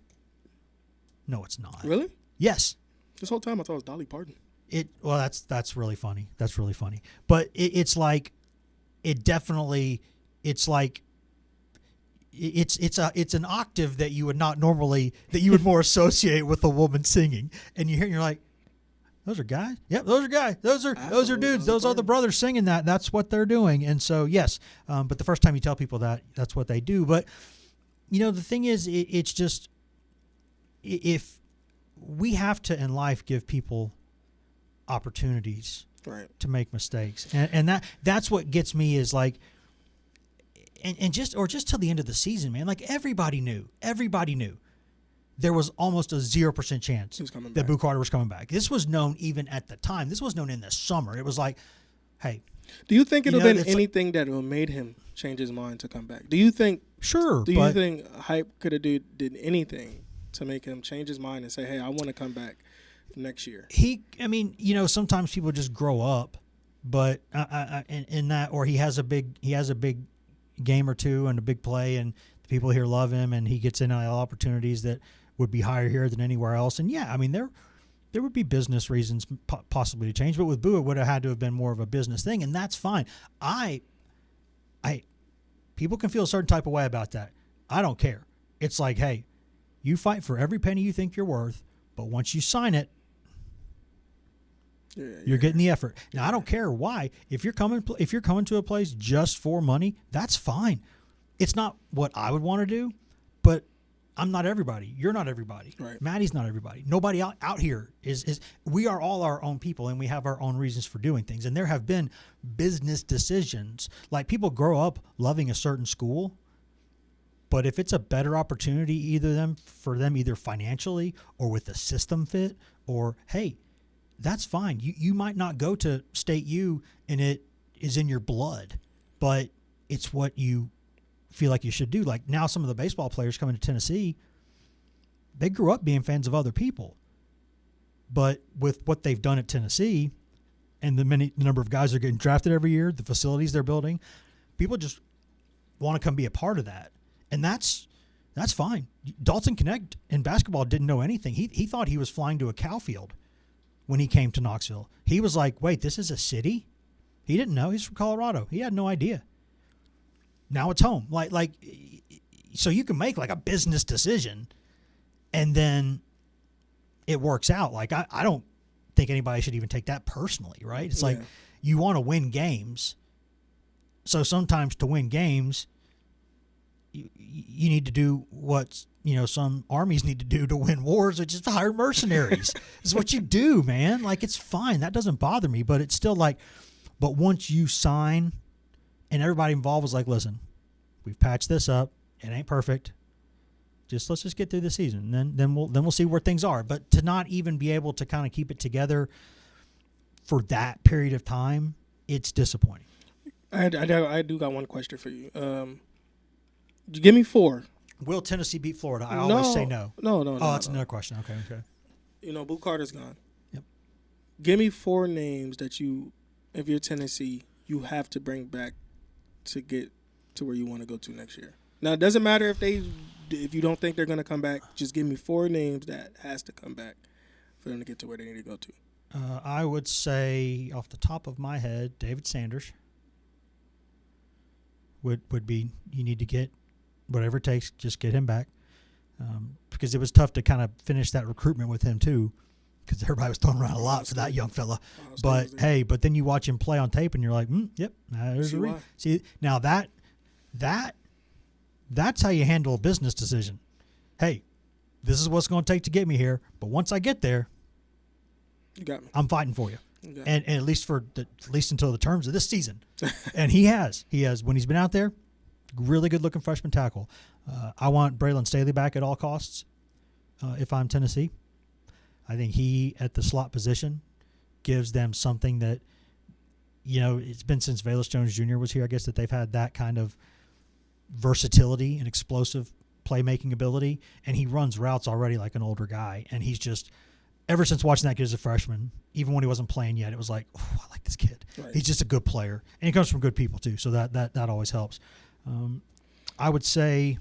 no, it's not. Really? Yes. This whole time I thought it was Dolly Parton. Well, that's really funny. That's really funny. But it's like, it definitely, it's like, it's an octave that you would not normally, that you would more associate with a woman singing, and you hear, you're like, those are guys. Yep, those are guys. Those are dudes. Those are the brothers singing that. That's what they're doing. And so, yes, but the first time you tell people that, that's what they do. But, the thing is, it's just if we have to in life give people opportunities to make mistakes. And that's what gets me is like, and just till the end of the season, man, like everybody knew there was almost a 0% chance that Boo Carter was coming back. This was known even at the time. This was known in the summer. It was like, hey. Do you think it would have been anything that would have made him change his mind to come back? Do you think? Sure. Do you think Hype could have did anything to make him change his mind and say, hey, I want to come back next year? Sometimes people just grow up, but in that, or he has a big game or two and a big play, and the people here love him, and he gets NIL opportunities that would be higher here than anywhere else. And there would be business reasons possibly to change, but with Boo, it would have had to have been more of a business thing, and that's fine. People can feel a certain type of way about that. I don't care. It's like, hey, you fight for every penny you think you're worth, but once you sign it, you're getting the effort. Now, I don't care why. If you're coming to a place just for money, that's fine. It's not what I would want to do, but I'm not everybody. You're not everybody. Right. Maddie's not everybody. Nobody out here is. We are all our own people, and we have our own reasons for doing things. And there have been business decisions. Like, people grow up loving a certain school, but if it's a better opportunity for them either financially or with the system fit, or hey, that's fine. You might not go to State U and it is in your blood, but it's what you feel like you should do. Like now, some of the baseball players coming to Tennessee, they grew up being fans of other people, but with what they've done at Tennessee and the number of guys that are getting drafted every year, the facilities they're building, people just want to come be a part of that, and that's fine. Dalton Connect in basketball didn't know anything. He thought he was flying to a cow field when he came to Knoxville. He was like, wait, this is a city? He didn't know. He's from Colorado. He had no idea. Now it's home. Like, so you can make like a business decision and then it works out. Like, I don't think anybody should even take that personally, right? It's like you want to win games. So sometimes to win games, you need to do what some armies need to do to win wars, which is to hire mercenaries. It's what you do, man. Like, it's fine. That doesn't bother me, but it's still like, but once you sign and everybody involved was like, listen, we've patched this up. It ain't perfect. Let's just get through the season. Then we'll see where things are. But to not even be able to kind of keep it together for that period of time, it's disappointing. I do got one question for you. Give me 4. Will Tennessee beat Florida? I always say no. No. Oh, that's another question. Okay. Boo Carter's gone. Yep. Give me 4 names that if you're Tennessee, you have to bring back to get to where you want to go to next year. Now, it doesn't matter if you don't think they're going to come back. Just give me 4 names that has to come back for them to get to where they need to go to. I would say, off the top of my head, David Sanders would be. You need to get whatever it takes, just get him back, because it was tough to kind of finish that recruitment with him too, because everybody was throwing around a lot for that young fella. But hey, then you watch him play on tape and you're like, yep, there's a reason. See, now that's how you handle a business decision. Hey, this is what's going to take to get me here, but once I get there, you got me. I'm fighting for you. And at least until the terms of this season. And he has when he's been out there, really good looking freshman tackle. I want Braylon Staley back at all costs. If I'm Tennessee, I think he at the slot position gives them something that, it's been since Velus Jones Jr. was here, I guess, that they've had that kind of versatility and explosive playmaking ability. And he runs routes already like an older guy. And he's just, ever since watching that kid as a freshman, even when he wasn't playing yet, it was like, oh, I like this kid. Right. He's just a good player. And he comes from good people too. So that always helps. I would say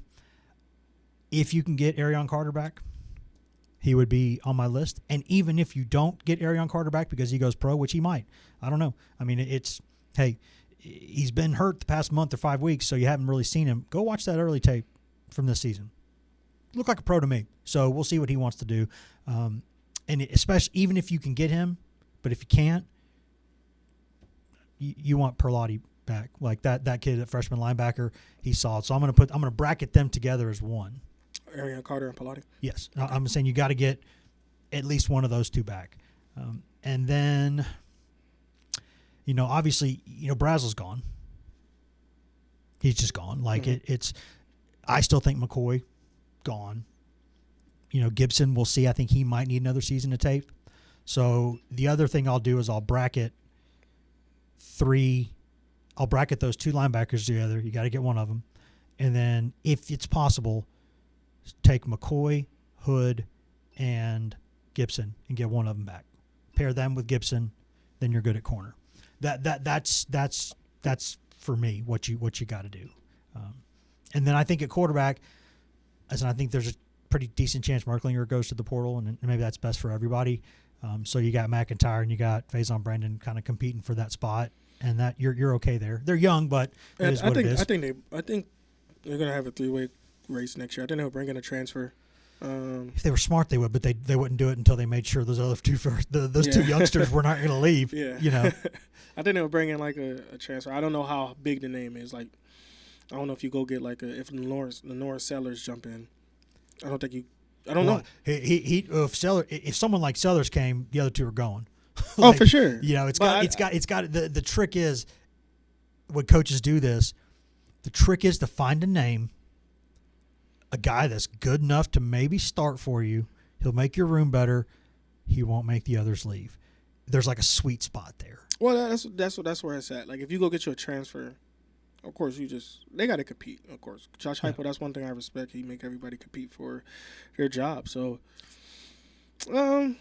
if you can get Arion Carter back, he would be on my list. And even if you don't get Arion Carter back because he goes pro, which he might, I don't know. I mean, he's been hurt the past month or 5 weeks, so you haven't really seen him. Go watch that early tape from this season. Looked like a pro to me. So we'll see what he wants to do. And especially even if you can get him, But if you can't, you want Perlotti back. Like that kid, that freshman linebacker, he's solid. So I'm gonna bracket them together as one. Arian Carter and Pilati. Yes, I'm saying you got to get at least one of those two back, and then, obviously, Brazel's gone. He's just gone. Like it's. I still think McCoy gone. Gibson, we'll see. I think he might need another season of tape. So the other thing I'll do is I'll bracket those two linebackers together. You got to get one of them, and then if it's possible, take McCoy, Hood, and Gibson and get one of them back. Pair them with Gibson, then you're good at corner. That's for me what you got to do. And then I think at quarterback, I think there's a pretty decent chance Merklinger goes to the portal, and maybe that's best for everybody. So you got McIntyre and you got Faison Brandon kind of competing for that spot, and that you're okay there. They're young, but it is what it is. I think they're gonna have a 3-way race next year. I think they'll bring in a transfer. If they were smart, they would, but they wouldn't do it until they made sure those other two two youngsters were not going to leave. Yeah, I think they'll bring in like a transfer. I don't know how big the name is. Like, I don't know if you go get like if Lenore Sellers jump in. I don't know. If someone like Sellers came, the other two are going. Oh, for sure. It's got. The trick is, when coaches do this, the trick is to find a name, a guy that's good enough to maybe start for you. He'll make your room better. He won't make the others leave. There's like a sweet spot there. Well, that's where it's at. Like, if you go get you a transfer, of course they got to compete. Of course, Josh Heupel, that's one thing I respect. He make everybody compete for their job. So, I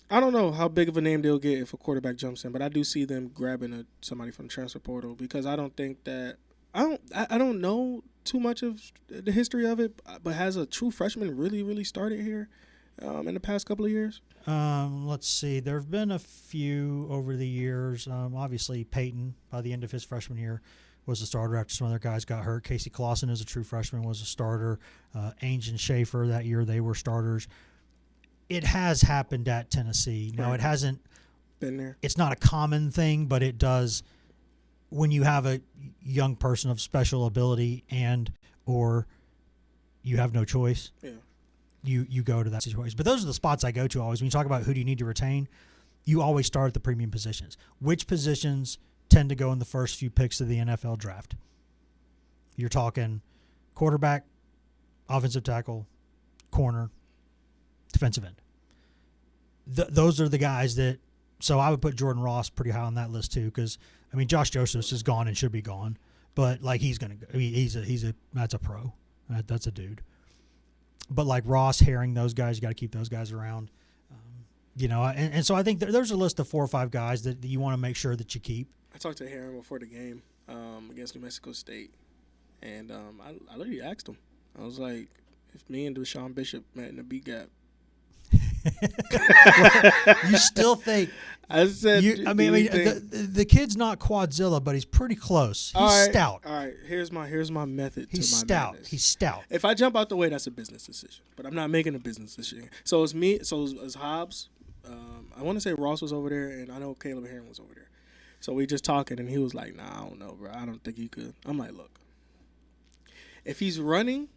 don't know how big of a name they'll get if a quarterback jumps in, but I do see them grabbing somebody from the transfer portal, because I don't think that I don't know too much of the history of it, but has a true freshman really started here in the past couple of years? Let's see. There have been a few over the years. Obviously, Peyton, by the end of his freshman year, was a starter after some other guys got hurt. Casey Clausen, as a true freshman, was a starter. Ainge and Schaefer, that year, they were starters. It has happened at Tennessee. Now, It hasn't been there. It's not a common thing, but it does. When you have a young person of special ability or you have no choice, you go to that situation. But those are the spots I go to always. When you talk about who do you need to retain, you always start at the premium positions. Which positions tend to go in the first few picks of the NFL draft? You're talking quarterback, offensive tackle, corner, defensive end. Those are the guys that. So I would put Jordan Ross pretty high on that list too, because Josh Josephs is gone and should be gone, but like he's gonna go. That's a pro. That's a dude. But like Ross, Herring, those guys, you got to keep those guys around. And so I think there's a list of 4 or 5 guys that you want to make sure that you keep. I talked to Herring before the game against New Mexico State, and I literally asked him. I was like, if me and Deshaun Bishop met in the B gap. You still think? I said. The kid's not Quadzilla, but he's pretty close. He's stout. All right, here's my method. He's to my stout. madness. He's stout. If I jump out the way, that's a business decision. But I'm not making a business decision. So it's me. So it's Hobbs. I want to say Ross was over there, and I know Caleb Herring was over there. So we just talking, and he was like, "Nah, I don't know, bro. I don't think you could." I'm like, "Look, if he's running,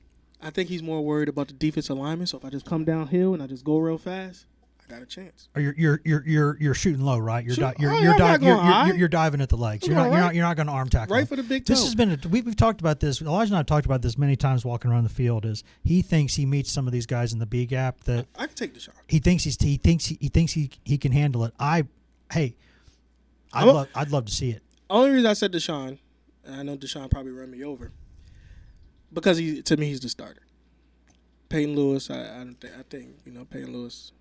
I think he's more worried about the defensive alignment. So if I just come downhill and I just go real fast, I got a chance." Or you're shooting low, right? You're diving at the legs. You're not going to arm tackle. Right for the big toe. This has been we've talked about this. Elijah and I have talked about this many times walking around the field. Is he thinks he meets some of these guys in the B gap that I can take the shot. He thinks he can handle it. I'd love to see it. Only reason I said Deshaun, and I know Deshaun probably run me over, because to me he's the starter. Peyton Lewis, I think Peyton Lewis,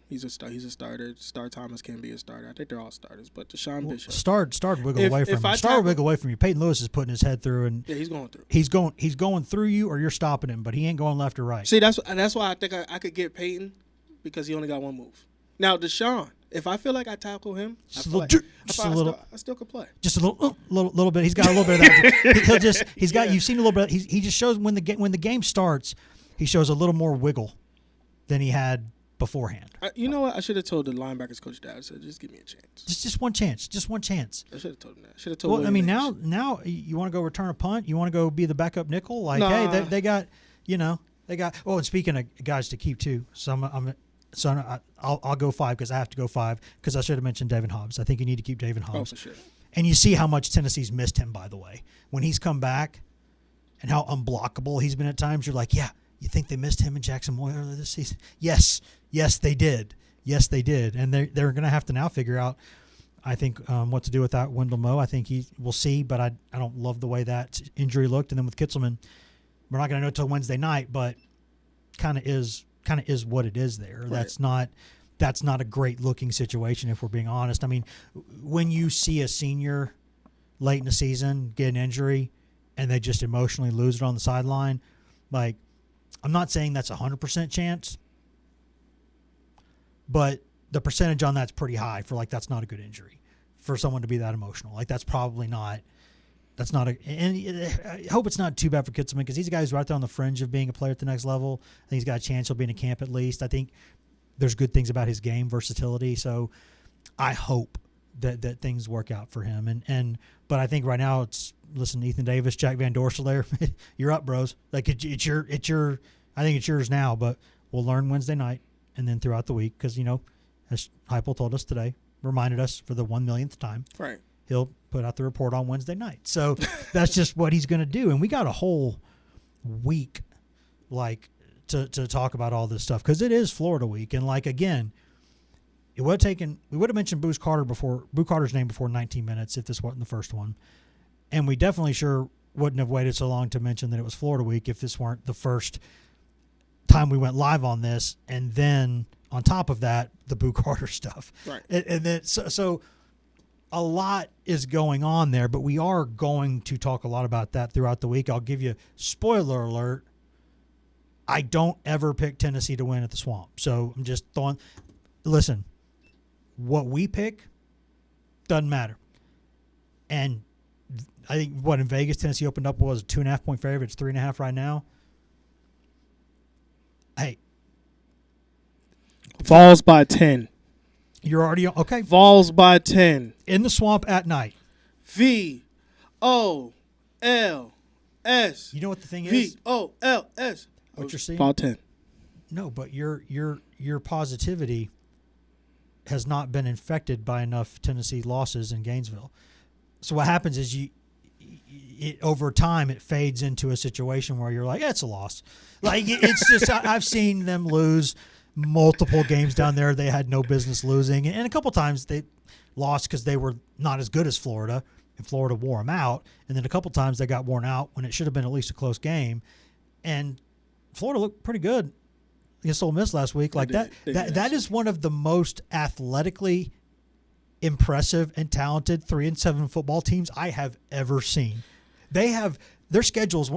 he's a starter. Star Thomas can be a starter. I think they're all starters. But Deshaun Bishop, start wiggle away from him. Wiggle away from you. Peyton Lewis is putting his head through, and he's going through. He's going through you, or you're stopping him, but he ain't going left or right. See, that's why I think I could get Peyton, because he only got one move. Now Deshaun, if I feel like I tackle him, I still could play. Just a little bit. He's got a little bit of that. You've seen a little bit. He just shows when the game starts, he shows a little more wiggle than he had beforehand. You know what? I should have told the linebackers coach that. I said, just give me a chance. Just one chance. Just one chance. I should have told him that. Should have told. Well, I mean, now you want to go return a punt? You want to go be the backup nickel? Like, Nah. hey, they got, they got. Oh, and speaking of guys to keep too, I'll go 5 because I have to go 5 because I should have mentioned David Hobbs. I think you need to keep David Hobbs. Oh, for sure. And you see how much Tennessee's missed him, by the way, when he's come back, and how unblockable he's been at times. You're like, yeah, you think they missed him and Jackson Moy earlier this season? Yes, they did. Yes, they did. And they're going to have to now figure out, I think, what to do with that Wendell Moe. I think we'll see, but I don't love the way that injury looked. And then with Kitzelman, we're not going to know until Wednesday night, but kind of is what it is there. Right. That's not a great looking situation if we're being honest. I mean, when you see a senior late in the season get an injury and they just emotionally lose it on the sideline, like, I'm not saying that's 100% chance, but the percentage on that's pretty high for, like, that's not a good injury for someone to be that emotional. Like, that's probably not – and I hope it's not too bad for Kitzelman because he's a guy who's right there on the fringe of being a player at the next level. I think he's got a chance he'll be in a camp at least. I think there's good things about his game versatility. So I hope that things work out for him. But I think right now it's, listen, Ethan Davis, Jack Van Dorsel there. You're up, bros. Like it's your I think it's yours now, but we'll learn Wednesday night and then throughout the week because, as Heupel told us today, reminded us for the 1,000,000th time. Right. He'll put out the report on Wednesday night. So that's just what he's going to do. And we got a whole week, like, to talk about all this stuff because it is Florida week. And, like, again, we would have mentioned Boo Carter's name before 19 minutes if this wasn't the first one. And we definitely sure wouldn't have waited so long to mention that it was Florida week if this weren't the first time we went live on this. And then on top of that, the Boo Carter stuff. Right. And then so a lot is going on there, but we are going to talk a lot about that throughout the week. I'll give you spoiler alert. I don't ever pick Tennessee to win at the Swamp. So I'm just listen, what we pick doesn't matter. And I think in Vegas, Tennessee opened up was a 2.5-point favorite. It's 3.5 right now. Hey. Vols by 10. You're already okay. Vols by 10. In the Swamp at night. VOLS. You know what the thing is? VOLS. What you're seeing? About 10. No, but your positivity has not been infected by enough Tennessee losses in Gainesville. So what happens is over time it fades into a situation where you're like, it's a loss. Like it's just I've seen them lose multiple games down there they had no business losing, and a couple times they lost because they were not as good as Florida, and Florida wore them out, and then a couple times they got worn out when it should have been at least a close game, and Florida looked pretty good against Ole Miss last week. Like that is one of the most athletically impressive and talented 3-7 football teams I have ever seen. They have their schedules.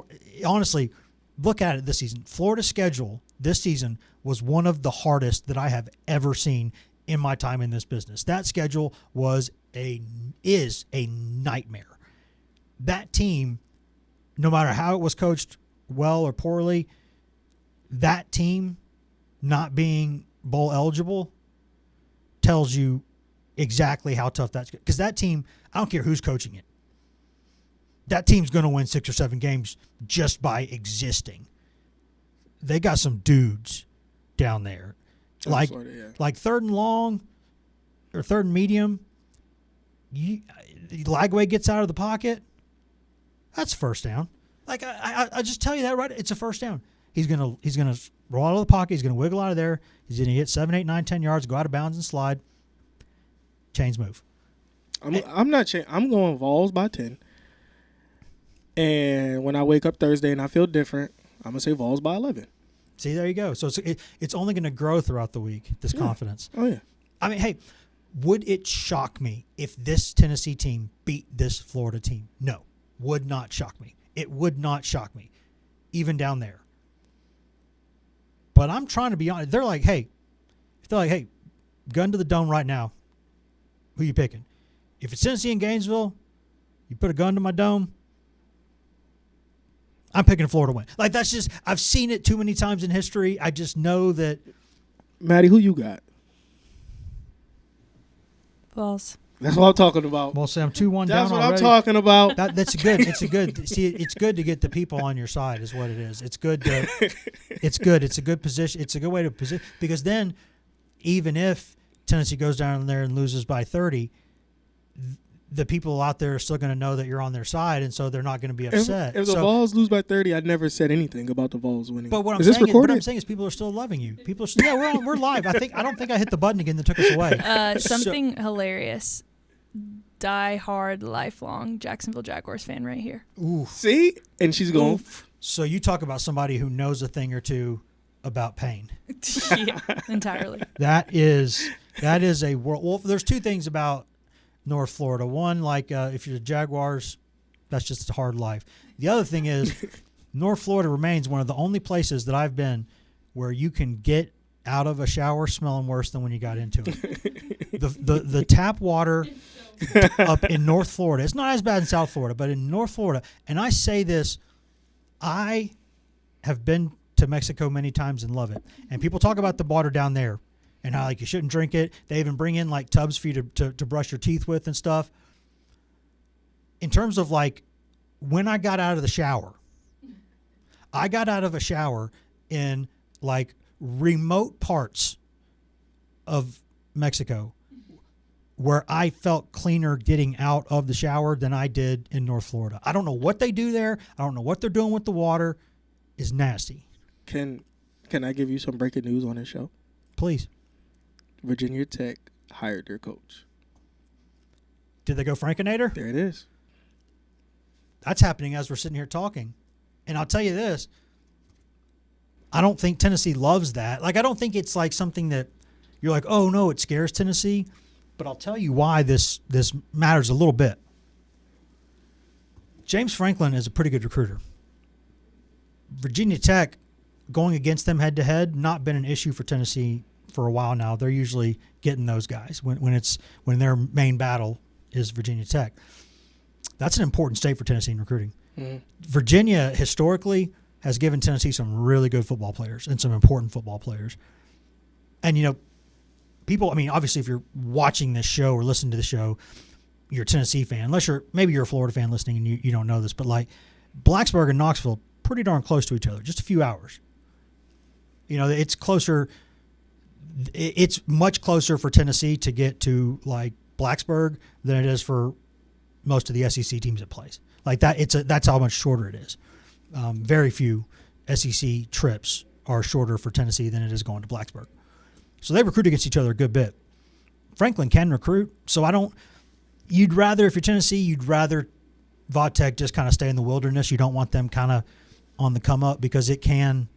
Honestly, look at it this season. Florida's schedule this season was one of the hardest that I have ever seen in my time in this business. That schedule is a nightmare. That team, no matter how it was coached, well or poorly, that team not being bowl eligible tells you exactly how tough that's going. Because that team, I don't care who's coaching it, that team's going to win 6 or 7 games just by existing. They got some dudes down there. Like third and long or third and medium, Lagway gets out of the pocket, that's first down. Like I just tell you that right, it's a first down. He's gonna roll out of the pocket. He's gonna wiggle out of there. He's gonna get 7, 8, 9, 10 yards, go out of bounds and slide. Chains move. I'm not changing. I'm going Vols by 10. And when I wake up Thursday and I feel different, I'm gonna say Vols by 11. See, there you go. So it's only going to grow throughout the week, this confidence. Oh, yeah. I mean, hey, would it shock me if this Tennessee team beat this Florida team? No, would not shock me. It would not shock me, even down there. But I'm trying to be honest. They're like, hey, gun to the dome right now. Who you picking? If it's Tennessee and Gainesville, you put a gun to my dome, I'm picking Florida win. Like, that's just, I've seen it too many times in history. I just know that Maddie, who you got? Balls. That's what I'm talking about. Well, Sam, 2-1 down That's what already. I'm talking about. That's good. It's a good. See, it's good to get the people on your side. Is what it is. It's good to. It's good. It's a good position. It's a good way to position because then, even if Tennessee goes down there and loses by 30, the people out there are still going to know that you're on their side, and so they're not going to be upset. If the Vols lose by 30, I never said anything about the Vols winning. But what I'm is this saying recorded? what I'm saying is people are still loving you. People are still, yeah, we're live. I don't think I hit the button again that took us away. Something hilarious. Die hard, lifelong Jacksonville Jaguars fan right here. Ooh. See? And she's going. Oof. So you talk about somebody who knows a thing or two about pain. Yeah, entirely. That is a world. Well, there's two things about North Florida. One, like if you're the Jaguars, that's just a hard life. The other thing is North Florida remains one of the only places that I've been where you can get out of a shower smelling worse than when you got into it. The tap water up in North Florida, it's not as bad in South Florida, but in North Florida, and I say this, I have been to Mexico many times and love it. And people talk about the water down there and how like you shouldn't drink it. They even bring in like tubs for you to brush your teeth with and stuff. In terms of like when I got out of the shower, I got out of a shower in like remote parts of Mexico where I felt cleaner getting out of the shower than I did in North Florida. I don't know what they do there. I don't know what they're doing with the water. It's nasty. Can I give you some breaking news on this show? Please. Virginia Tech hired their coach. Did they go Frankinator? There it is. That's happening as we're sitting here talking. And I'll tell you this. I don't think Tennessee loves that. Like, I don't think it's like something that you're like, oh, no, it scares Tennessee. But I'll tell you why this matters a little bit. James Franklin is a pretty good recruiter. Virginia Tech, going against them head-to-head, not been an issue for Tennessee for a while now. They're usually getting those guys when their main battle is Virginia Tech. That's an important state for Tennessee in recruiting. Mm-hmm. Virginia, historically, has given Tennessee some really good football players and some important football players. And, you know, people, I mean, obviously if you're watching this show or listening to the show, you're a Tennessee fan, unless maybe you're a Florida fan listening and you don't know this, but like Blacksburg and Knoxville, pretty darn close to each other, just a few hours. You know, it's closer. It's much closer for Tennessee to get to like Blacksburg than it is for most of the SEC teams it plays. Like that, that's how much shorter it is. Very few SEC trips are shorter for Tennessee than it is going to Blacksburg. So they recruit against each other a good bit. Franklin can recruit, so you'd rather, if you're Tennessee, you'd rather Vautech just kind of stay in the wilderness. You don't want them kind of on the come up because it can,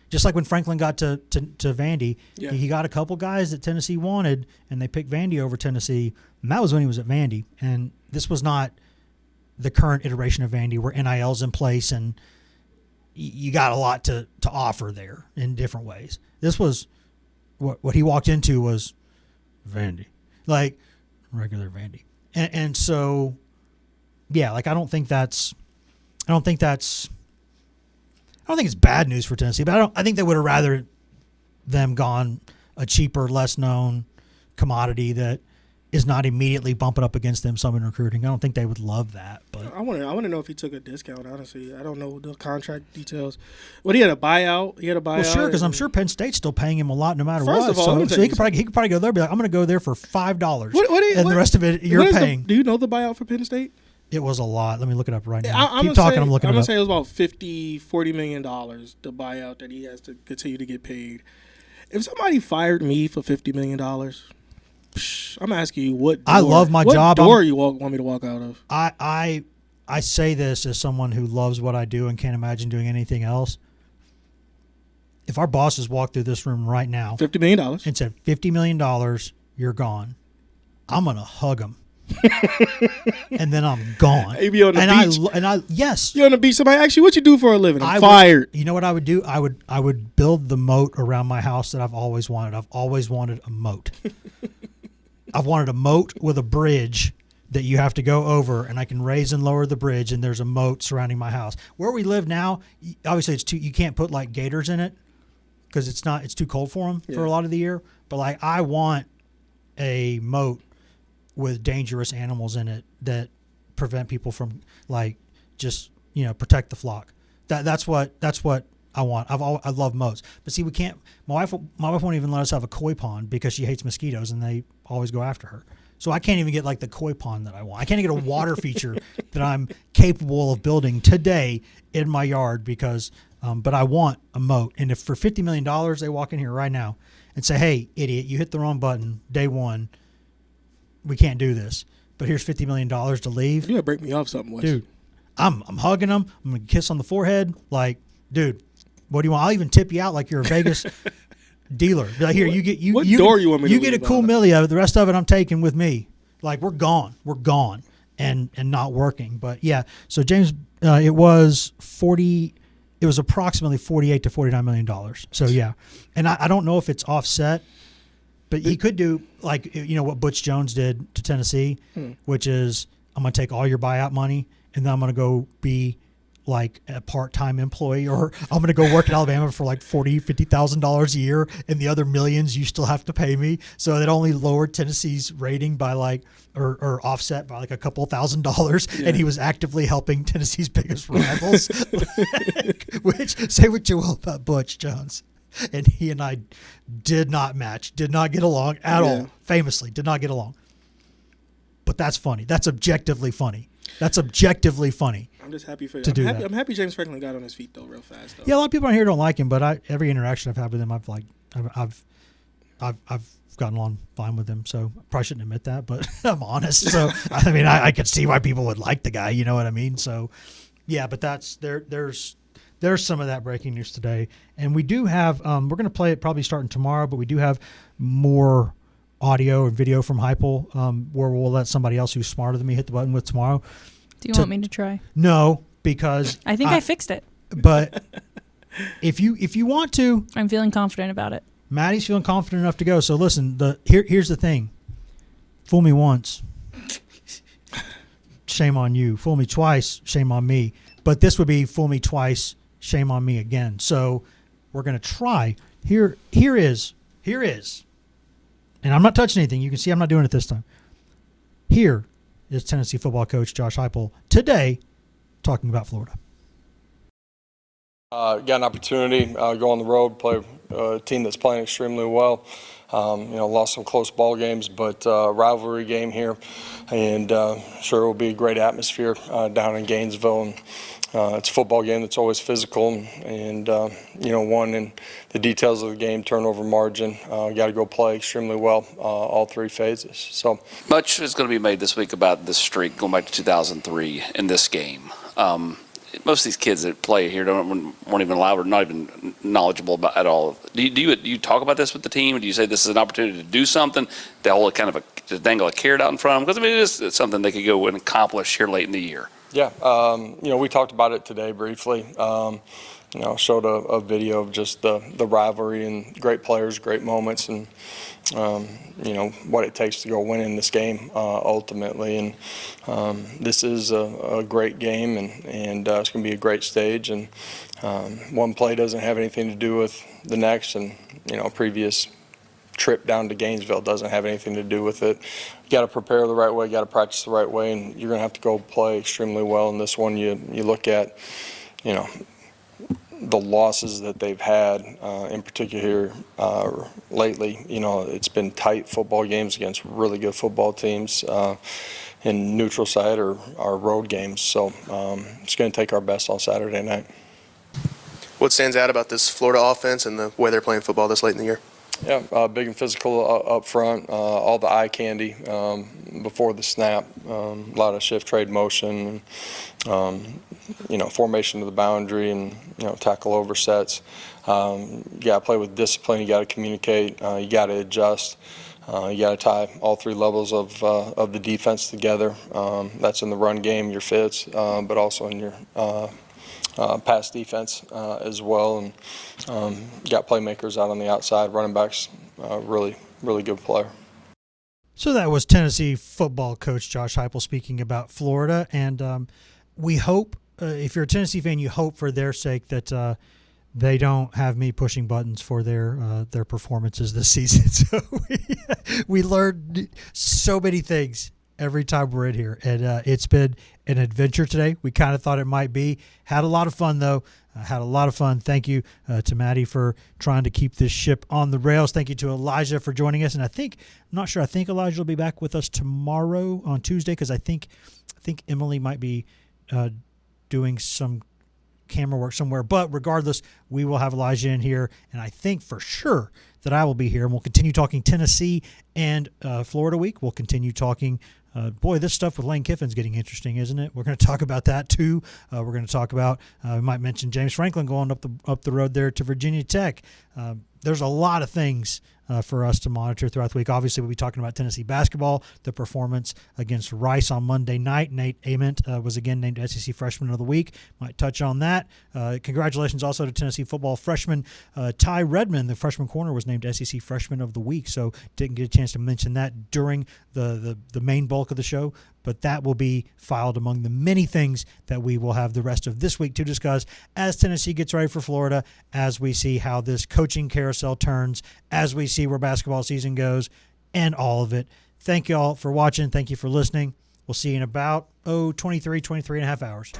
just like when Franklin got to Vandy, yeah. He got a couple guys that Tennessee wanted, and they picked Vandy over Tennessee, and that was when he was at Vandy. And this was not the current iteration of Vandy where NIL's in place and you got a lot to offer there in different ways. This was what he walked into was Vandy, like regular Vandy. And so, yeah, like I don't think it's bad news for Tennessee, but I think they would have rather them gone a cheaper, less known commodity that is not immediately bumping up against them some in recruiting. I don't think they would love that. But I want to know if he took a discount. Honestly, I don't know the contract details. What, he had a buyout? Well, sure, because I'm sure Penn State's still paying him a lot no matter what. First of all, so he could probably go there and be like, I'm going to go there for $5, and the rest of it you're paying. Do you know the buyout for Penn State? It was a lot. Let me look it up right now. Keep talking. I'm looking it up. I'm going to say it was about $40 million, the buyout that he has to continue to get paid. If somebody fired me for $50 million, I'm asking you what door, I love my job. What door you want me to walk out of? I say this as someone who loves what I do and can't imagine doing anything else. If our bosses walked through this room right now, $50 million, and said $50 million, you're gone, I'm gonna hug them, and then I'm gone. You be on the beach. Yes, you're on the beach. Somebody asks you what you do for a living. I'm fired. You know what I would do? I would build the moat around my house that I've always wanted. I've always wanted a moat. I've wanted a moat with a bridge that you have to go over, and I can raise and lower the bridge, and there's a moat surrounding my house. Where we live now, obviously you can't put like gators in it because it's too cold for them for a lot of the year. But like I want a moat with dangerous animals in it that prevent people from like just protect the flock. That's what I want. I love moats, but see we can't. My wife won't even let us have a koi pond because she hates mosquitoes and they always go after her. So I can't even get like the koi pond that I want. I can't even get a water feature that I'm capable of building today in my yard because. But I want a moat, and if for $50 million they walk in here right now and say, "Hey, idiot, you hit the wrong button. Day one, we can't do this. But here's $50 million to leave." You gotta break me off something, Wes. Dude. I'm hugging them. I'm gonna kiss on the forehead. Like, dude, what do you want? I'll even tip you out like you're a Vegas dealer. Be like, here, what door you want me to you get a leave cool on? milli of it. The rest of it I'm taking with me. Like we're gone, and not working. But yeah, so James, it was approximately $48 to $49 million. So yeah, and I don't know if it's offset, but he could do like what Butch Jones did to Tennessee, which is I'm going to take all your buyout money and then I'm going to go be like a part-time employee, or I'm going to go work in Alabama for like $50,000 a year, and the other millions you still have to pay me. So it only lowered Tennessee's rating by like, or offset by like a couple $1,000s, and he was actively helping Tennessee's biggest rivals. Which, say what you will about Butch Jones, and he and I did not match, did not get along at all. Famously, did not get along. But that's funny. That's objectively funny. I'm just happy for you. I'm happy James Franklin got on his feet though, real fast. Though. Yeah, a lot of people on here don't like him, but every interaction I've had with him, I've gotten along fine with him. So I probably shouldn't admit that, but I'm honest. So I mean, I could see why people would like the guy. You know what I mean? So yeah, but there's some of that breaking news today, and we do have. We're going to play it probably starting tomorrow, but we do have more audio and video from Heupel, where we'll let somebody else who's smarter than me hit the button with tomorrow. Do you want me to try? No, because I think I fixed it. But if you want to, I'm feeling confident about it. Maddie's feeling confident enough to go. So listen, here's the thing: fool me once, shame on you. Fool me twice, shame on me. But this would be fool me twice, shame on me again. So we're gonna try. Here is, and I'm not touching anything. You can see I'm not doing it this time. Here is Tennessee football coach Josh Heupel today talking about Florida. Got an opportunity, go on the road, play a team that's playing extremely well. Lost some close ball games, but rivalry game here, and sure it will be a great atmosphere down in Gainesville. And it's a football game that's always physical, and one in the details of the game, turnover margin. Got to go play extremely well all three phases. So much is going to be made this week about this streak going back to 2003 in this game. Most of these kids that play here weren't even allowed or not even knowledgeable about at all. Do you talk about this with the team? Do you say this is an opportunity to do something, to hold to dangle a carrot out in front of them? Because I mean, it is something they could go and accomplish here late in the year. Yeah, we talked about it today briefly. Showed a video of just the rivalry and great players, great moments, and what it takes to go win in this game ultimately. And this is a great game, and it's going to be a great stage. And one play doesn't have anything to do with the next, and previous trip down to Gainesville doesn't have anything to do with it. You got to prepare the right way, got to practice the right way, and you're going to have to go play extremely well in this one. You look at, the losses that they've had, in particular here lately. It's been tight football games against really good football teams in neutral site or road games. So it's going to take our best on Saturday night. What stands out about this Florida offense and the way they're playing football this late in the year? Yeah, big and physical up front, all the eye candy before the snap, a lot of shift trade motion, formation to the boundary, and tackle over sets. You got to play with discipline. You got to communicate. You got to adjust. You got to tie all three levels of the defense together. That's in the run game, your fits, but also in your pass defense as well, and got playmakers out on the outside. Running backs, really good player. So that was Tennessee football coach Josh Heupel speaking about Florida, and we hope, if you're a Tennessee fan, you hope for their sake that they don't have me pushing buttons for their performances this season. So we learned so many things every time we're in here, and it's been an adventure today. We kind of thought it might be. Had a lot of fun, though. Had a lot of fun. Thank you to Maddie for trying to keep this ship on the rails. Thank you to Elijah for joining us. And I think Elijah will be back with us tomorrow on Tuesday, because I think Emily might be doing some camera work somewhere. But regardless, we will have Elijah in here, and I think for sure that I will be here, and we'll continue talking Tennessee and Florida week. We'll continue talking boy, this stuff with Lane Kiffin's getting interesting, isn't it? We're going to talk about that too. We're going to talk about we might mention James Franklin going up the road there to Virginia Tech. There's a lot of things for us to monitor throughout the week. Obviously, we'll be talking about Tennessee basketball, the performance against Rice on Monday night. Nate Ament was again named SEC Freshman of the Week. Might touch on that. Congratulations also to Tennessee football freshman Ty Redmond. The freshman corner was named SEC Freshman of the Week, so didn't get a chance to mention that during the main bulk of the show. But that will be filed among the many things that we will have the rest of this week to discuss as Tennessee gets ready for Florida, as we see how this coaching carousel turns, as we see where basketball season goes, and all of it. Thank you all for watching. Thank you for listening. We'll see you in about 23 and a half hours.